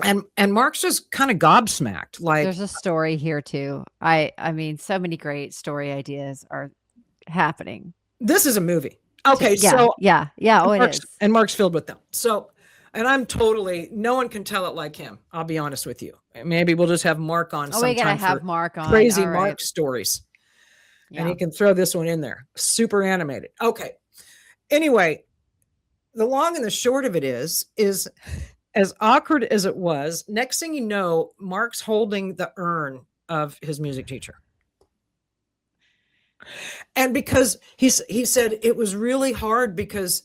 And Mark's just kind of gobsmacked. Like, there's a story here too. I mean, so many great story ideas are happening. This is a movie. Okay. Yeah. Oh, it is. And Mark's filled with them. So, and no one can tell it like him. I'll be honest with you. Maybe we'll just have Mark on sometime. We gotta have Mark on. Crazy Mark stories. Yeah. And he can throw this one in there. Super animated. Okay. Anyway, the long and the short of it is as awkward as it was, next thing you know, Mark's holding the urn of his music teacher. And because he said it was really hard, because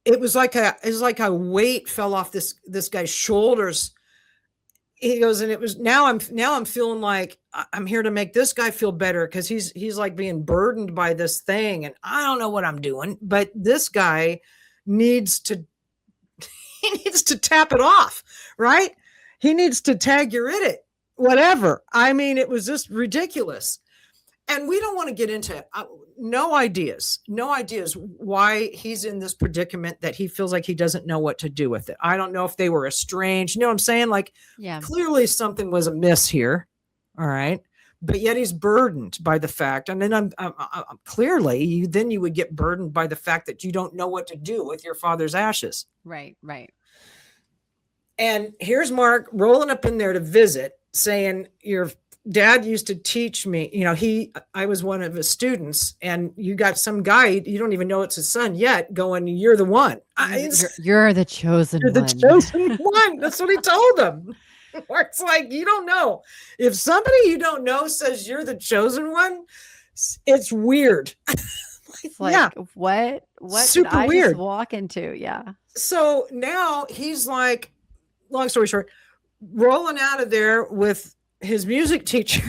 it was like a weight fell off this guy's shoulders. He goes, and it was now I'm feeling like I'm here to make this guy feel better, because he's like being burdened by this thing, and I don't know what I'm doing, but this guy needs to tap it off, right? He needs to tag, you're in it, whatever. I mean, it was just ridiculous. And we don't want to get into it. No ideas why he's in this predicament that he feels like he doesn't know what to do with it. I don't know if they were estranged. You know what I'm saying? Like, clearly something was amiss here. All right. But yet he's burdened by the fact. And then I'm clearly, then you would get burdened by the fact that you don't know what to do with your father's ashes. Right. And here's Mark rolling up in there to visit, saying, your dad used to teach me, I was one of his students, and you got some guy, you don't even know it's his son yet, going, you're the one. You're the chosen one. You're the chosen one. That's what he told him. Mark's like, you don't know. If somebody you don't know says you're the chosen one, it's weird. It's Yeah, like, what did super I just weird. walk into? Yeah. So now he's like, long story short, rolling out of there with his music teacher.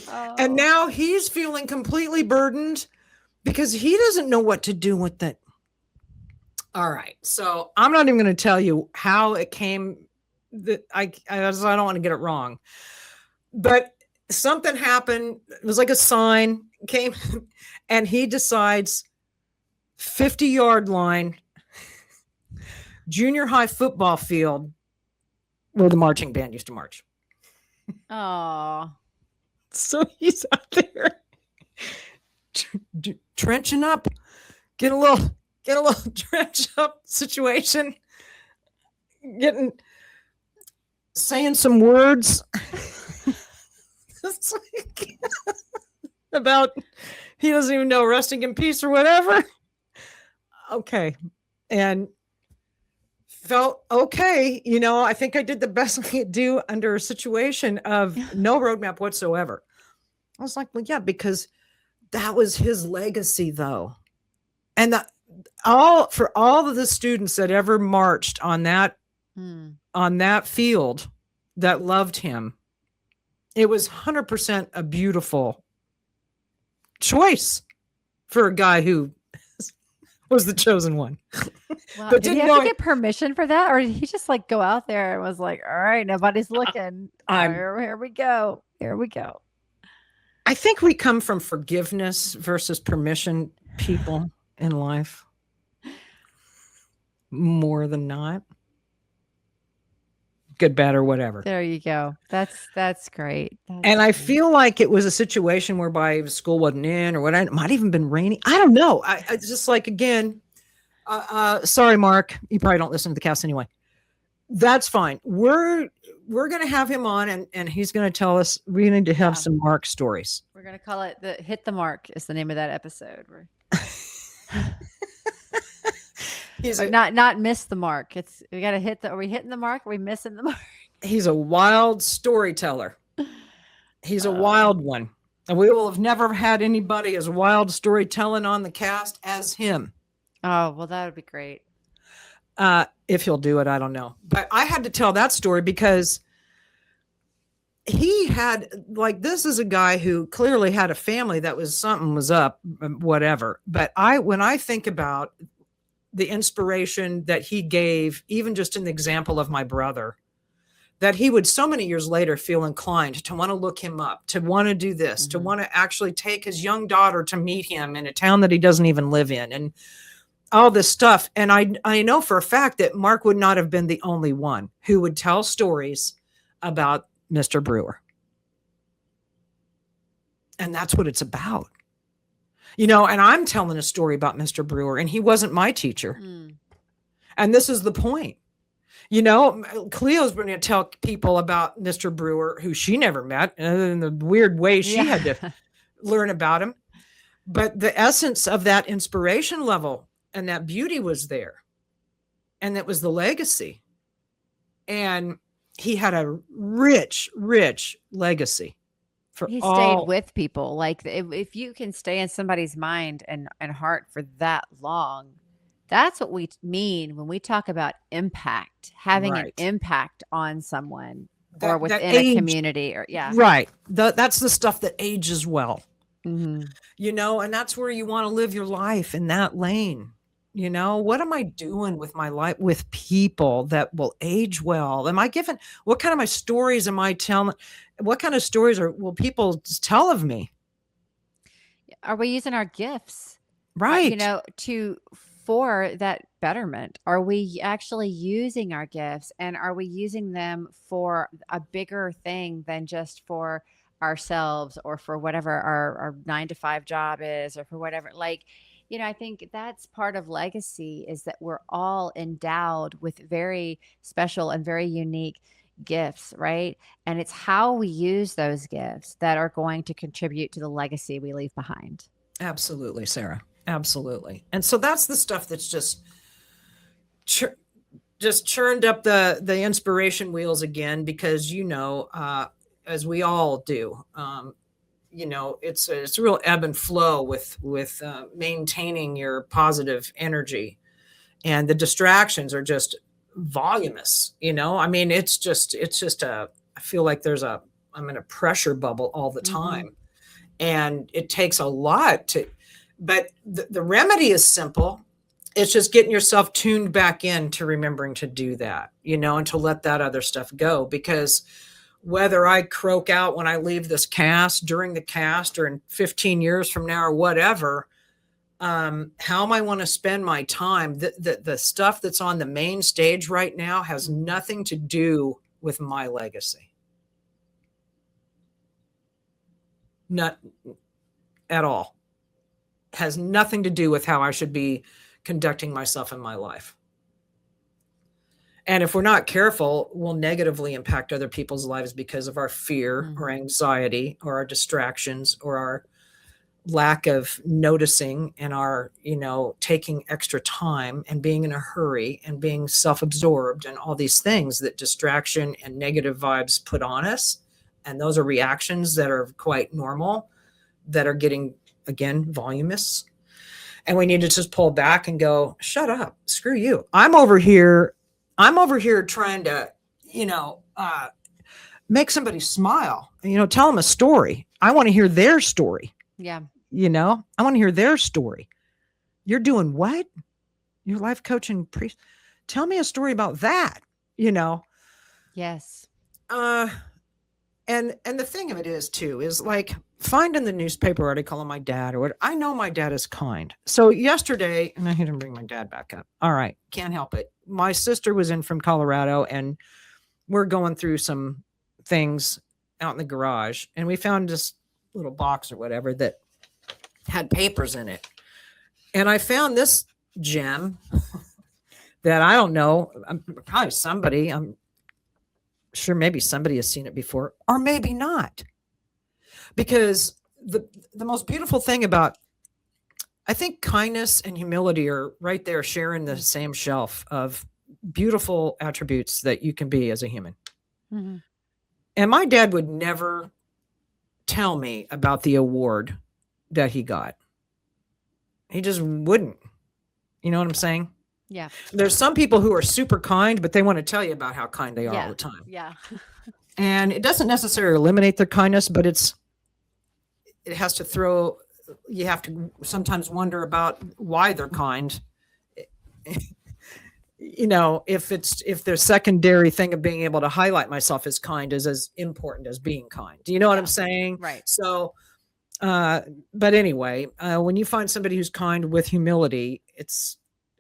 And Oh. now he's feeling completely burdened because he doesn't know what to do with it. All right. So I'm not even going to tell you how it came that I don't want to get it wrong. But something happened. It was like a sign came and he decides 50-yard line, junior high football field where the marching band used to march. Oh. So he's out there trenching up, get a little trench up situation, getting saying some words like, about he doesn't even know resting in peace or whatever. Okay. And felt okay. I think I did the best I could do under a situation of no roadmap whatsoever. I was like, well, yeah, because that was his legacy though. And for all of the students that ever marched on that field that loved him, it was 100% a beautiful choice for a guy who was the chosen one. Wow. But Did he didn't have know to get permission for that? Or did he just like go out there and was like, all right, nobody's looking. Here we go. Here we go. I think we come from forgiveness versus permission people in life more than not. Good, bad, or whatever. There you go. That's great. And I feel like it was a situation whereby school wasn't in or what. It might even been rainy. I don't know. I just like, again, sorry, Mark, you probably don't listen to the cast anyway. That's fine. We're going to have him on and he's going to tell us, we need to have some Mark stories. We're going to call it the Hit the Mark is the name of that episode. He's not miss the mark. We got to hit are we hitting the mark? Are we missing the mark? He's a wild storyteller. He's a wild one. And we will have never had anybody as wild storytelling on the cast as him. Oh, well, that would be great. If he'll do it, I don't know. But I had to tell that story because he had, like, this is a guy who clearly had a family that was something was up, whatever. But when I think about the inspiration that he gave, even just in the example of my brother, that he would so many years later feel inclined to want to look him up, to want to do this, to want to actually take his young daughter to meet him in a town that he doesn't even live in and all this stuff. And I know for a fact that Mark would not have been the only one who would tell stories about Mr. Brewer. And that's what it's about. And I'm telling a story about Mr. Brewer, and he wasn't my teacher. And this is the point. Cleo's going to tell people about Mr. Brewer, who she never met, in the weird way she had to learn about him. But the essence of that inspiration level and that beauty was there. And that was the legacy. And he had a rich, rich legacy. He stayed with people. Like if you can stay in somebody's mind and heart for that long, that's what we mean when we talk about impact, having an impact on someone or within a community. Right. That's the stuff that ages well. And that's where you want to live your life, in that lane. What am I doing with my life with people that will age well? What kind of my stories am I telling? What kind of stories will people tell of me? Are we using our gifts? Right. For that betterment? Are we actually using our gifts, and are we using them for a bigger thing than just for ourselves or for whatever our 9-to-5 job is, or for whatever, I think that's part of legacy, is that we're all endowed with very special and very unique gifts, right? And it's how we use those gifts that are going to contribute to the legacy we leave behind. Absolutely, Sarah. Absolutely. And so that's the stuff that's just churned up the inspiration wheels again, because, as we all do, it's a real ebb and flow with maintaining your positive energy, and the distractions are just voluminous. I mean, it's just I feel like I'm in a pressure bubble all the time, and it takes a lot but the remedy is simple. It's just getting yourself tuned back in to remembering to do that, and to let that other stuff go. Because whether I croak out when I leave this cast, during the cast, or in 15 years from now, or whatever, how I want to spend my time, the stuff that's on the main stage right now has nothing to do with my legacy. Not at all. Has nothing to do with how I should be conducting myself in my life. And if we're not careful, we'll negatively impact other people's lives because of our fear or anxiety or our distractions or our lack of noticing and our, taking extra time and being in a hurry and being self-absorbed and all these things that distraction and negative vibes put on us. And those are reactions that are quite normal, that are getting, again, voluminous. And we need to just pull back and go, shut up, screw you. I'm over here trying to, make somebody smile, tell them a story. I want to hear their story. Yeah. I want to hear their story. You're doing what? You're life coaching priest. Tell me a story about that, Yes. And the thing of it is like finding the newspaper article on my dad or what. I know my dad is kind. So yesterday, and I didn't bring my dad back up. All right. Can't help it. My sister was in from Colorado, and we're going through some things out in the garage, and we found this little box or whatever that had papers in it. And I found this gem that I don't know. I'm sure maybe somebody has seen it before, or maybe not. Because the most beautiful thing about, I think, kindness and humility are right there sharing the same shelf of beautiful attributes that you can be as a human. Mm-hmm. And my dad would never tell me about the award that he got. He just wouldn't. You know what I'm saying? Yeah. There's some people who are super kind, but they want to tell you about how kind they are all the time. Yeah. And it doesn't necessarily eliminate their kindness, but it has to you have to sometimes wonder about why they're kind. If their secondary thing of being able to highlight myself as kind is as important as being kind. Do you know what I'm saying? Right. So, but anyway, when you find somebody who's kind with humility,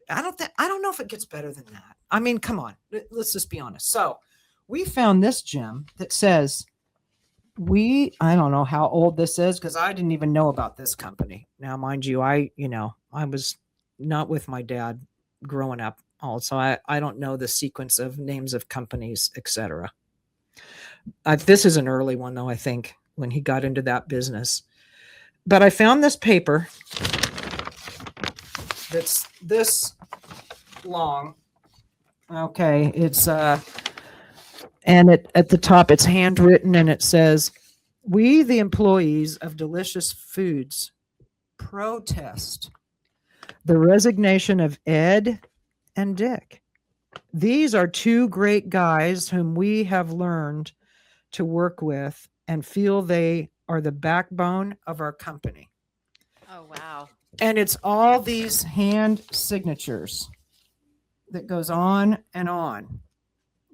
I don't know if it gets better than that. I mean, come on, let's just be honest. So we found this gem that says, I don't know how old this is, because I didn't even know about this company. Now, mind you, I was not with my dad growing up. Also, I don't know the sequence of names of companies, etc. This is an early one, though, I think, when he got into that business. But I found this paper that's this long. Okay, it's and at the top it's handwritten, and it says, "We, the employees of Delicious Foods, protest the resignation of Ed and Dick. These are two great guys whom we have learned to work with and feel they are the backbone of our company." Oh, wow. And it's all these hand signatures that goes on and on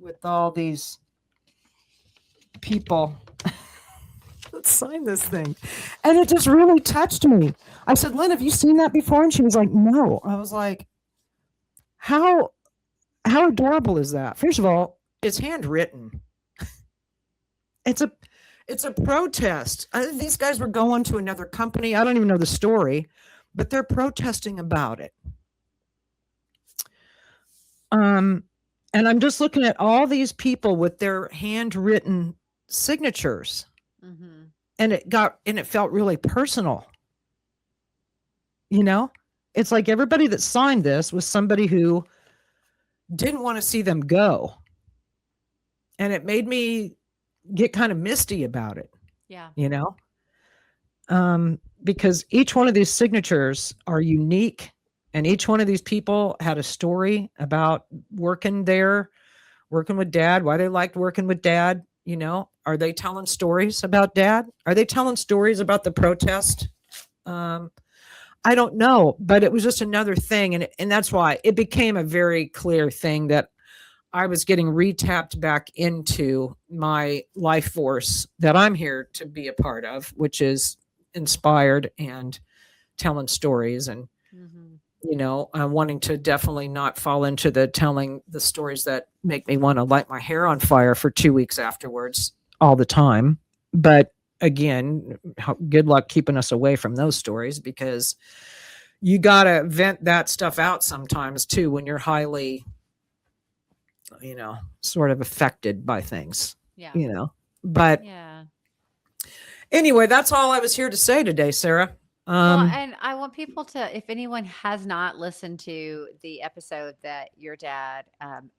with all these people. Let's sign this thing. And it just really touched me. I said, "Lynn, have you seen that before?" And she was like, "No." I was like, how adorable is that? First of all, it's handwritten. It's a protest. These guys were going to another company. I don't even know the story, but they're protesting about it. And I'm just looking at all these people with their handwritten signatures, and it felt really personal. It's like everybody that signed this was somebody who didn't want to see them go, and it made me get kind of misty about it. Yeah. because each one of these signatures are unique, and each one of these people had a story about working there, working with dad, why they liked working with dad. Are they telling stories about dad? Are they telling stories about the protest? Um, I don't know, but it was just another thing. And that's why it became a very clear thing that I was getting retapped back into my life force that I'm here to be a part of, which is inspired and telling stories, and Mhm. wanting to definitely not fall into the telling the stories that make me want to light my hair on fire for 2 weeks afterwards all the time. But again, good luck keeping us away from those stories, because you got to vent that stuff out sometimes too when you're highly, sort of affected by things, Yeah. But Yeah. anyway, that's all I was here to say today, Sarah. Well, Um, and I want people to, if anyone has not listened to the episode that your dad,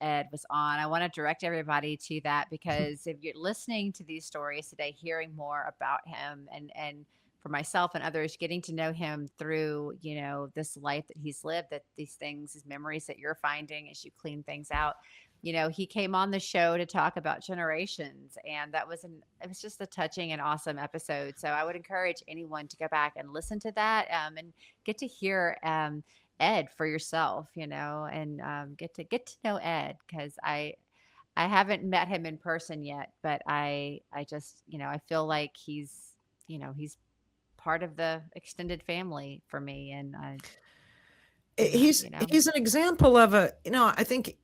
Ed, was on, I want to direct everybody to that, because if you're listening to these stories today, hearing more about him, and for myself and others, getting to know him through, this life that he's lived, that these things, these memories that you're finding as you clean things out. He came on the show to talk about generations, and it was just a touching and awesome episode. So I would encourage anyone to go back and listen to that, and get to hear Ed for yourself, and get to know Ed, because I haven't met him in person yet, but I just, I feel like he's part of the extended family for me, and he's you know. he's an example of I think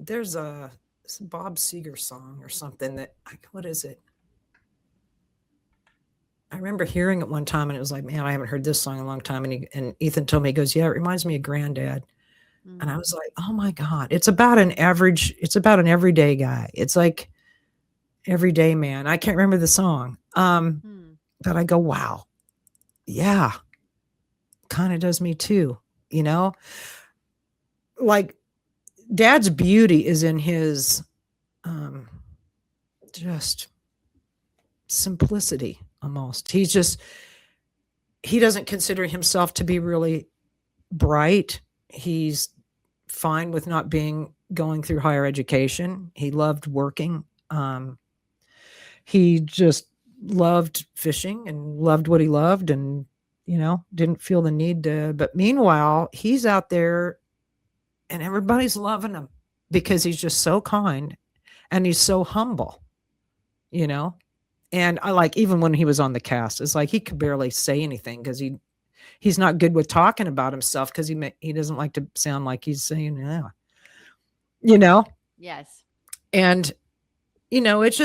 there's a Bob Seger song or something that, what is it? I remember hearing it one time and it was like, man, I haven't heard this song in a long time. And Ethan told me, he goes, yeah, it reminds me of Granddad. And I Mm, was like, oh my God, it's about an everyday guy. It's like everyday man. I can't remember the song. mm, But I go, wow, yeah, kind of does me too. You know, like dad's beauty is in his um, just simplicity almost. He doesn't consider himself to be really bright. He's fine with not going through higher education. He loved working. He just loved fishing and loved what he loved, and didn't feel the need to. But meanwhile, he's out there and everybody's loving him because he's just so kind and he's so humble, you know. And I like, even when he was on the cast, it's like he could barely say anything because he's not good with talking about himself, because he doesn't like to sound like he's saying, yeah, you know. yes. And it's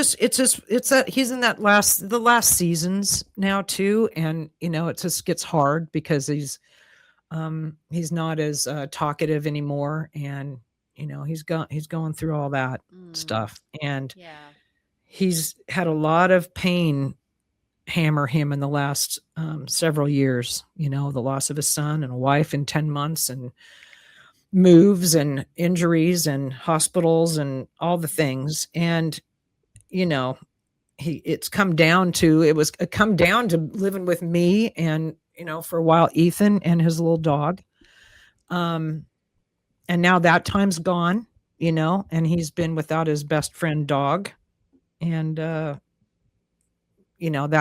that he's in the last seasons now too, and it just gets hard because he's not as talkative anymore, and he's going through all that Mm, stuff, and yeah. he's had a lot of pain hammer him in the last several years. The loss of a son and a wife in 10 months, and moves and injuries and hospitals and all the things. And you know it was come down to living with me, and for a while Ethan and his little dog. um and now that time's gone, and he's been without his best friend dog. And that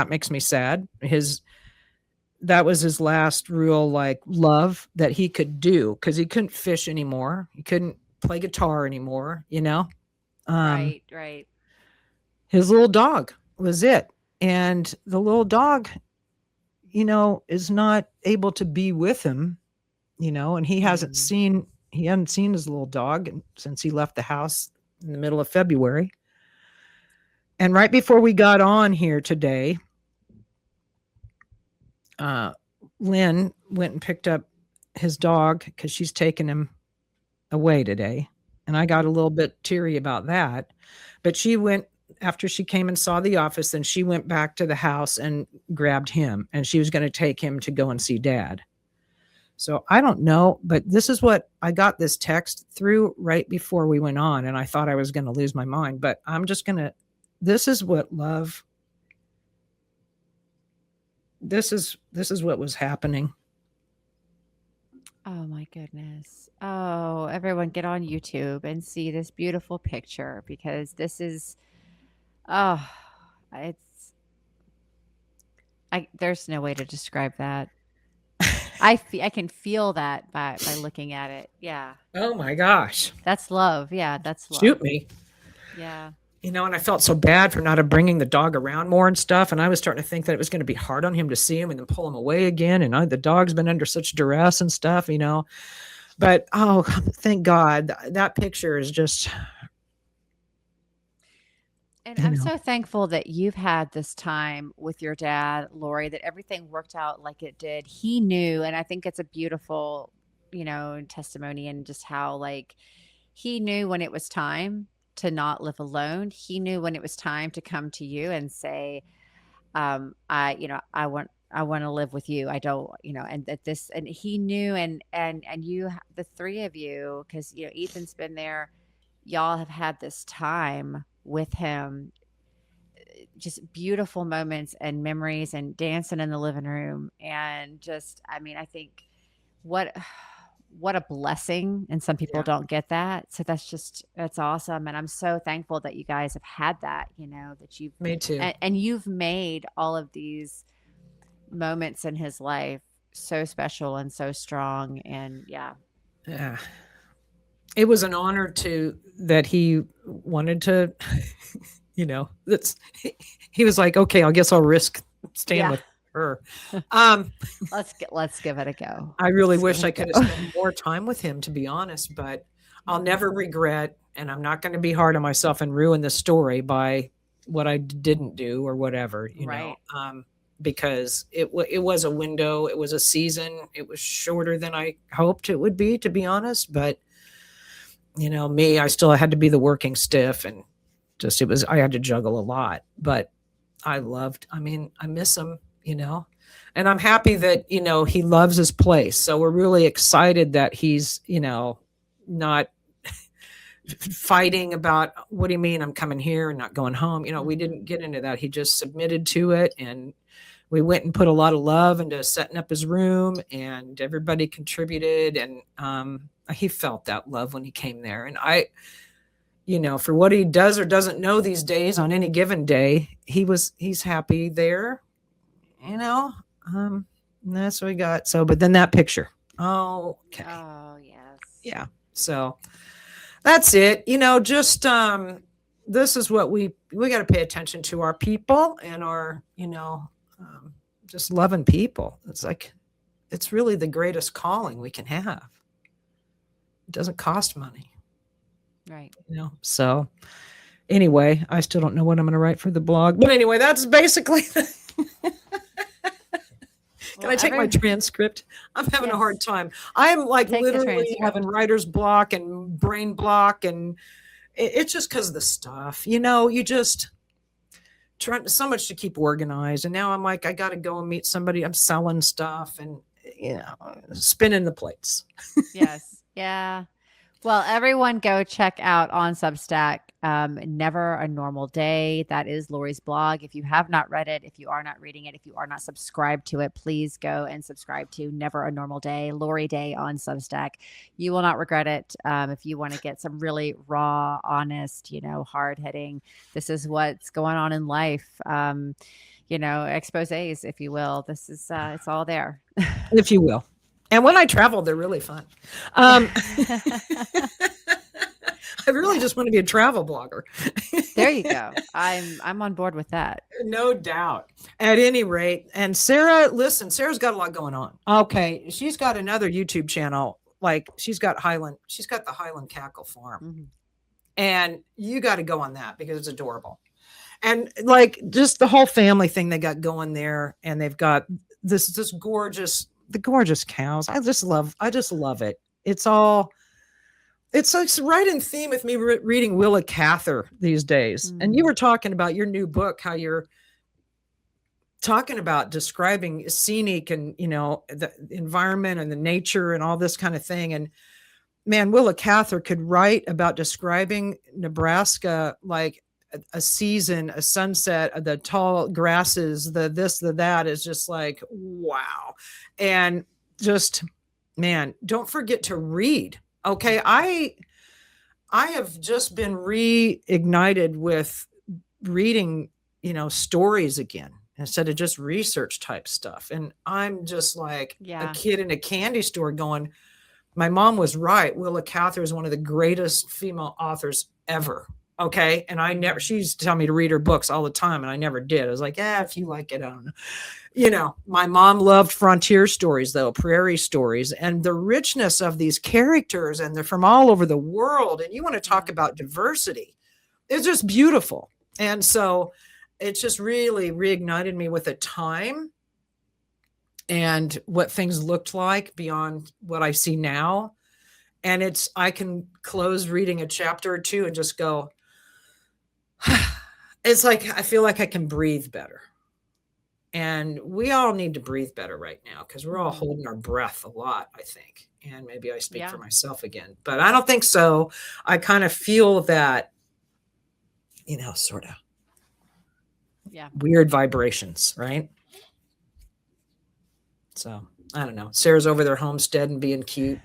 makes me sad. His That was his last real like love that he could do, because he couldn't fish anymore, he couldn't play guitar anymore. um Right, right. his little dog was it. And the little dog, is not able to be with him, and Mm, he hadn't seen his little dog since he left the house in the middle of February. And right before we got on here today, uh, Lynn went and picked up his dog because she's taking him away today. And I got a mm, little bit teary about that. But she went, after she came and saw the office, then she went back to the house and grabbed him, and she was going to take him to go and see dad. So I don't know, but this is what I got this text through right before we went on, and I thought I was going to lose my mind, but this is what love this is what was happening. Oh my goodness. Oh, everyone get on YouTube and see this beautiful picture because this is oh, it's there's no way to describe that. I can feel that by looking at it. Yeah. Oh my gosh. That's love. Yeah, that's Shoot love. me. Yeah. And I felt so bad for not bringing the dog around more and stuff. And I was starting to think that it was going to be hard on him to see him and then pull him away again. And the dog's been under such duress and stuff. But oh, thank God that picture is just, And you I'm know, so thankful that you've had this time with your dad, Lori, that everything worked out like it did. He knew, and I think it's a beautiful, testimony and just how like he knew when it was time to not live alone. He knew when it was time to come to you and say, I want to live with you. I don't, and that this, and he knew, and you, the three of you, because, Ethan's been there, y'all have had this time with him, just beautiful moments and memories and dancing in the living room. And just, I mean, I think what, what a blessing. And some people yeah, don't get that. So that's awesome. And I'm so thankful that you guys have had that, that you've, me too. and you've made all of these moments in his life so special and so strong. And yeah. Yeah. It was an honor that he wanted to, that's, he was like, okay, I guess I'll risk staying Yeah. with her. Um, Let's give it a go. I really Let's wish give I it a could go. have spent more time with him, to be honest, but I'll never regret, and I'm not going to be hard on myself and ruin the story by what I didn't do or whatever, Right. because it was a window, it was a season, it was shorter than I hoped it would be, to be honest, but me, I still had to be the working stiff, and I had to juggle a lot, but I miss him. And I'm happy that, he loves his place. So we're really excited that he's, not fighting about, what do you mean I'm coming here and not going home? We didn't get into that. He just submitted to it. And we went and put a lot of love into setting up his room, and everybody contributed. And he felt that love when he came there. And for what he does or doesn't know these days, on any given day, he's happy there, you know. And that's what we got. So, but then that picture. Oh, okay. Oh, yes. Yeah. So that's it. Just this is what we got to pay attention to our people and our, just loving people. It's really the greatest calling we can have. It doesn't cost money. Right. So anyway, I still don't know what I'm going to write for the blog, but anyway, that's basically Can I take my transcript? I'm having a hard time. I'm like literally having writer's block and brain block, and it's just because of the stuff. You just trying so much to keep organized, and now I'm like, I got to go and meet somebody. I'm selling stuff and spinning the plates. Yes. Yeah. Well, everyone go check out on Substack, Never a Normal Day. That is Lori's blog. If you have not read it, if you are not reading it, if you are not subscribed to it, please go and subscribe to Never a Normal Day, Lori Day on Substack. You will not regret it. If you want to get some really raw, honest, hard hitting, this is what's going on in life. Exposés, if you will. This is, it's all there. If you will. And when I travel, they're really fun. I really just want to be a travel blogger. There you go. I'm on board with that. No doubt. At any rate, and Sarah, listen, Sarah's got a lot going on. Okay, she's got another YouTube channel. Like she's got the Highland Cackle Farm, and you got to go on that because it's adorable. And like just the whole family thing they got going there, and they've got this gorgeous cows. I just love it. It's right in theme with me reading Willa Cather these days. And you were talking about your new book, how you're talking about describing scenic and, the environment and the nature and all this kind of thing. And man, Willa Cather could write about describing Nebraska like a season, a sunset, the tall grasses, the this, the that is just like, wow. And just, man, don't forget to read. Okay. I have just been reignited with reading, stories again instead of just research type stuff. And I'm just like a Yeah. kid in a candy store going, my mom was right. Willa Cather is one of the greatest female authors ever. Okay. And she used to tell me to read her books all the time, and I never did. I was like, if you like it, I don't know. My mom loved frontier stories, though, prairie stories, and the richness of these characters, and they're from all over the world. And you want to talk about diversity. It's just beautiful. And so it's just really reignited me with a time and what things looked like beyond what I see now. And I can close reading a chapter or two and just go, it's like, I feel like I can breathe better. And we all need to breathe better right now because we're all holding our breath a lot, I think. And maybe I speak for myself again, but I don't think so. I kind of feel that, sort of weird vibrations, right? So I don't know. Sarah's over there homestead and being cute,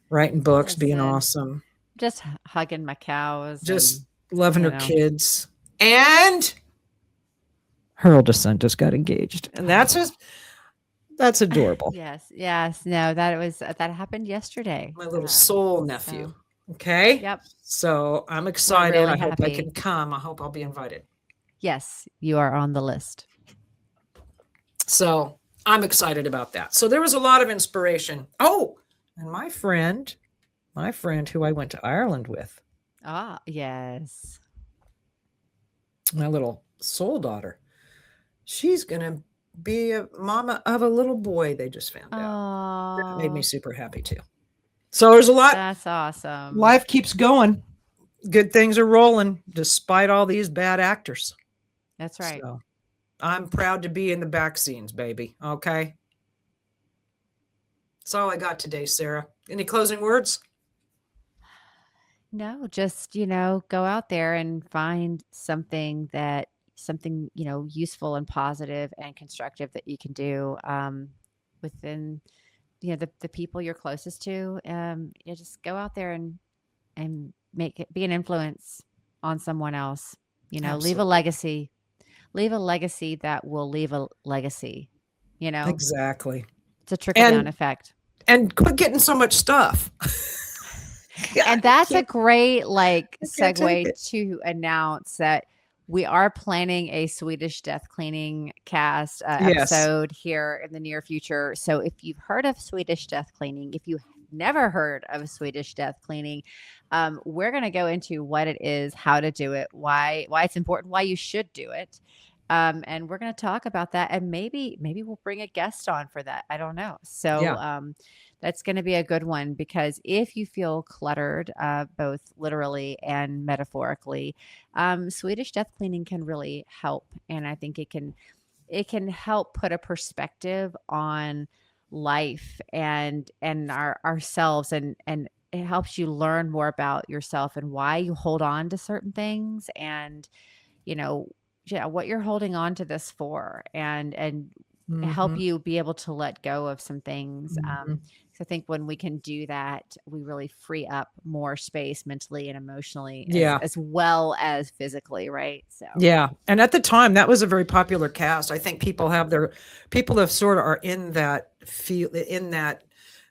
writing books, being awesome. Just hugging my cows. Just loving her kids. And her oldest son just got engaged. And that's adorable. Yes. No, that happened yesterday. My little soul nephew. Okay. Yep. So I'm excited. Really I hope I happy. can come. I hope I'll be invited. Yes, you are on the list. So I'm excited about that. So there was a lot of inspiration. Oh, and my friend who I went to Ireland with. Ah, yes. My little soul daughter. She's going to be a mama of a little boy they just found out. That made me super happy too. So there's a lot. That's awesome. Life keeps going. Good things are rolling despite all these bad actors. That's right. So I'm proud to be in the back scenes, baby. Okay. That's all I got today, Sarah. Any closing words? No, just, go out there and find something useful and positive and constructive that you can do within, the people you're closest to. Just go out there and be an influence on someone else, Absolutely. leave a legacy that will leave a legacy, Exactly. It's a trickle-down effect. And quit getting so much stuff. And that's a great segue to announce that we are planning a Swedish death cleaning cast episode here in the near future. So if you've heard of Swedish death cleaning, if you never heard of Swedish death cleaning, we're going to go into what it is, how to do it, why it's important, why you should do it. And we're going to talk about that, and maybe we'll bring a guest on for that. I don't know. So that's going to be a good one, because if you feel cluttered, both literally and metaphorically, Swedish death cleaning can really help. And I think it can help put a perspective on life and ourselves, and it helps you learn more about yourself and why you hold on to certain things, and what you're holding on to this for, and help you be able to let go of some things. So I think when we can do that, we really free up more space mentally and emotionally, as well as physically, right? So and at the time, that was a very popular cast. I think people have sort of are in that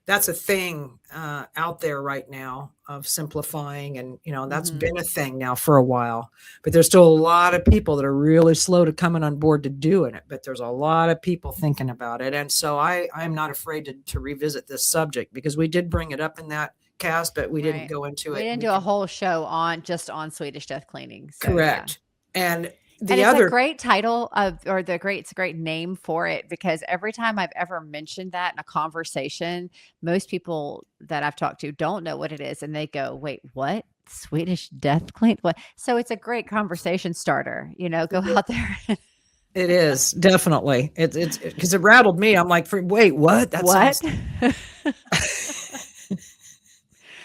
that's a thing out there right now of simplifying, and that's been a thing now for a while. But there's still a lot of people that are really slow to coming on board to doing it. But there's a lot of people thinking about it, and so I'm not afraid to revisit this subject, because we did bring it up in that cast, but we didn't go into it. We didn't do a whole show on Swedish death cleaning. So, correct. And it's a great title it's a great name for it, because every time I've ever mentioned that in a conversation, most people that I've talked to don't know what it is. And they go, wait, what? Swedish death clean? What? So it's a great conversation starter, go out there. It is definitely. It's because it rattled me. I'm like, wait, what? What?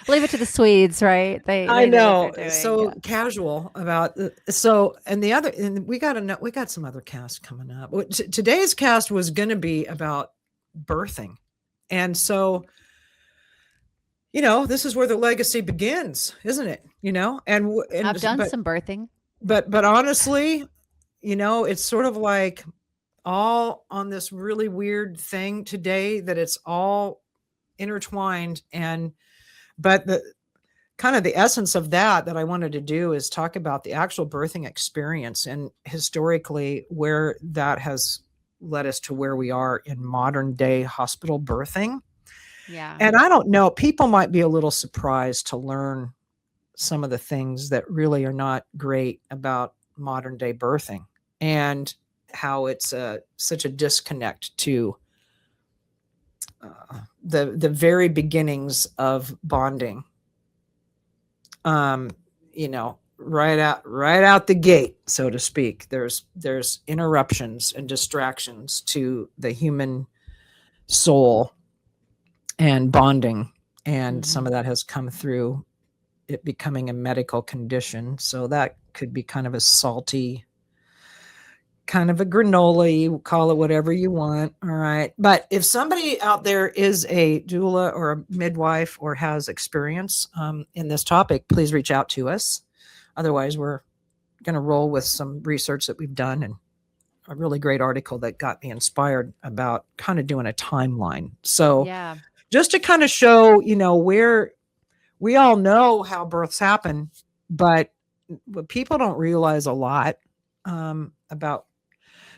Leave it to the Swedes, right? I They know what they're know, doing. so Yeah. casual about so, and the other, and we got some other cast coming up. Today's cast was going to be about birthing, and so this is where the legacy begins, isn't it? I've done But some birthing. honestly, it's sort of like all on this really weird thing today that it's all intertwined, and but the kind of the essence of that I wanted to do is talk about the actual birthing experience and historically where that has led us to where we are in modern day hospital birthing. Yeah. And I don't know, people might be a little surprised to learn some of the things that really are not great about modern day birthing and how it's such a disconnect to the very beginnings of bonding. Right out the gate, so to speak, there's interruptions and distractions to the human soul and bonding, and some of that has come through it becoming a medical condition, so that could be kind of a salty, kind of a granola, you call it whatever you want. All right, but if somebody out there is a doula or a midwife or has experience in this topic, please reach out to us. Otherwise, we're going to roll with some research that we've done and a really great article that got me inspired about kind of doing a timeline. So Yeah. just to kind of show, where we all know how births happen, but what people don't realize a lot about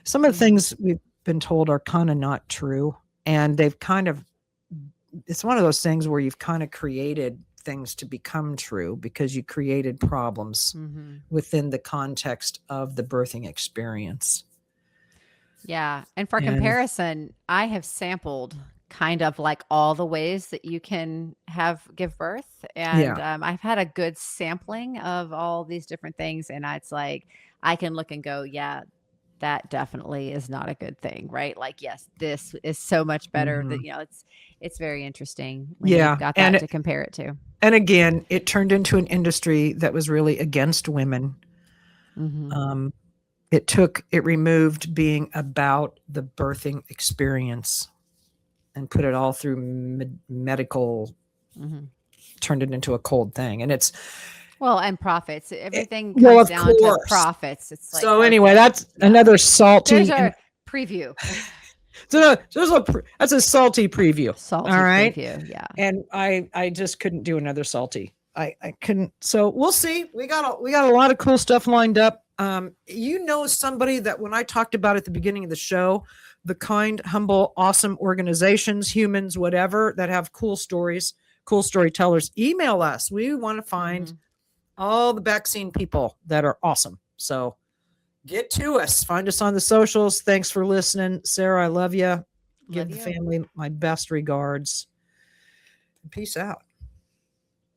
some of the things we've been told are kind of not true. And it's one of those things where you've kind of created things to become true because you created problems within the context of the birthing experience. Yeah. And for comparison, I have sampled kind of like all the ways that you can give birth. And I've had a good sampling of all these different things. And it's like, I can look and go, yeah, that definitely is not a good thing, right? Like, yes, this is so much better that, it's very interesting when you've got that to compare it to. And again, it turned into an industry that was really against women. It removed being about the birthing experience and put it all through medical, turned it into a cold thing. And it's, well, and profits. Everything comes down to profits. It's like, so anyway, that's another salty. There's our preview. That's a salty preview. Salty all right? Preview, yeah. And I just couldn't do another salty. I couldn't. So we'll see. We got a lot of cool stuff lined up. Somebody that when I talked about at the beginning of the show, the kind, humble, awesome organizations, humans, whatever, that have cool stories, cool storytellers, email us. We want to find all the vaccine people that are awesome. So get to us. Find us on the socials. Thanks for listening. Sarah, I love you. Give the family my best regards. Peace out.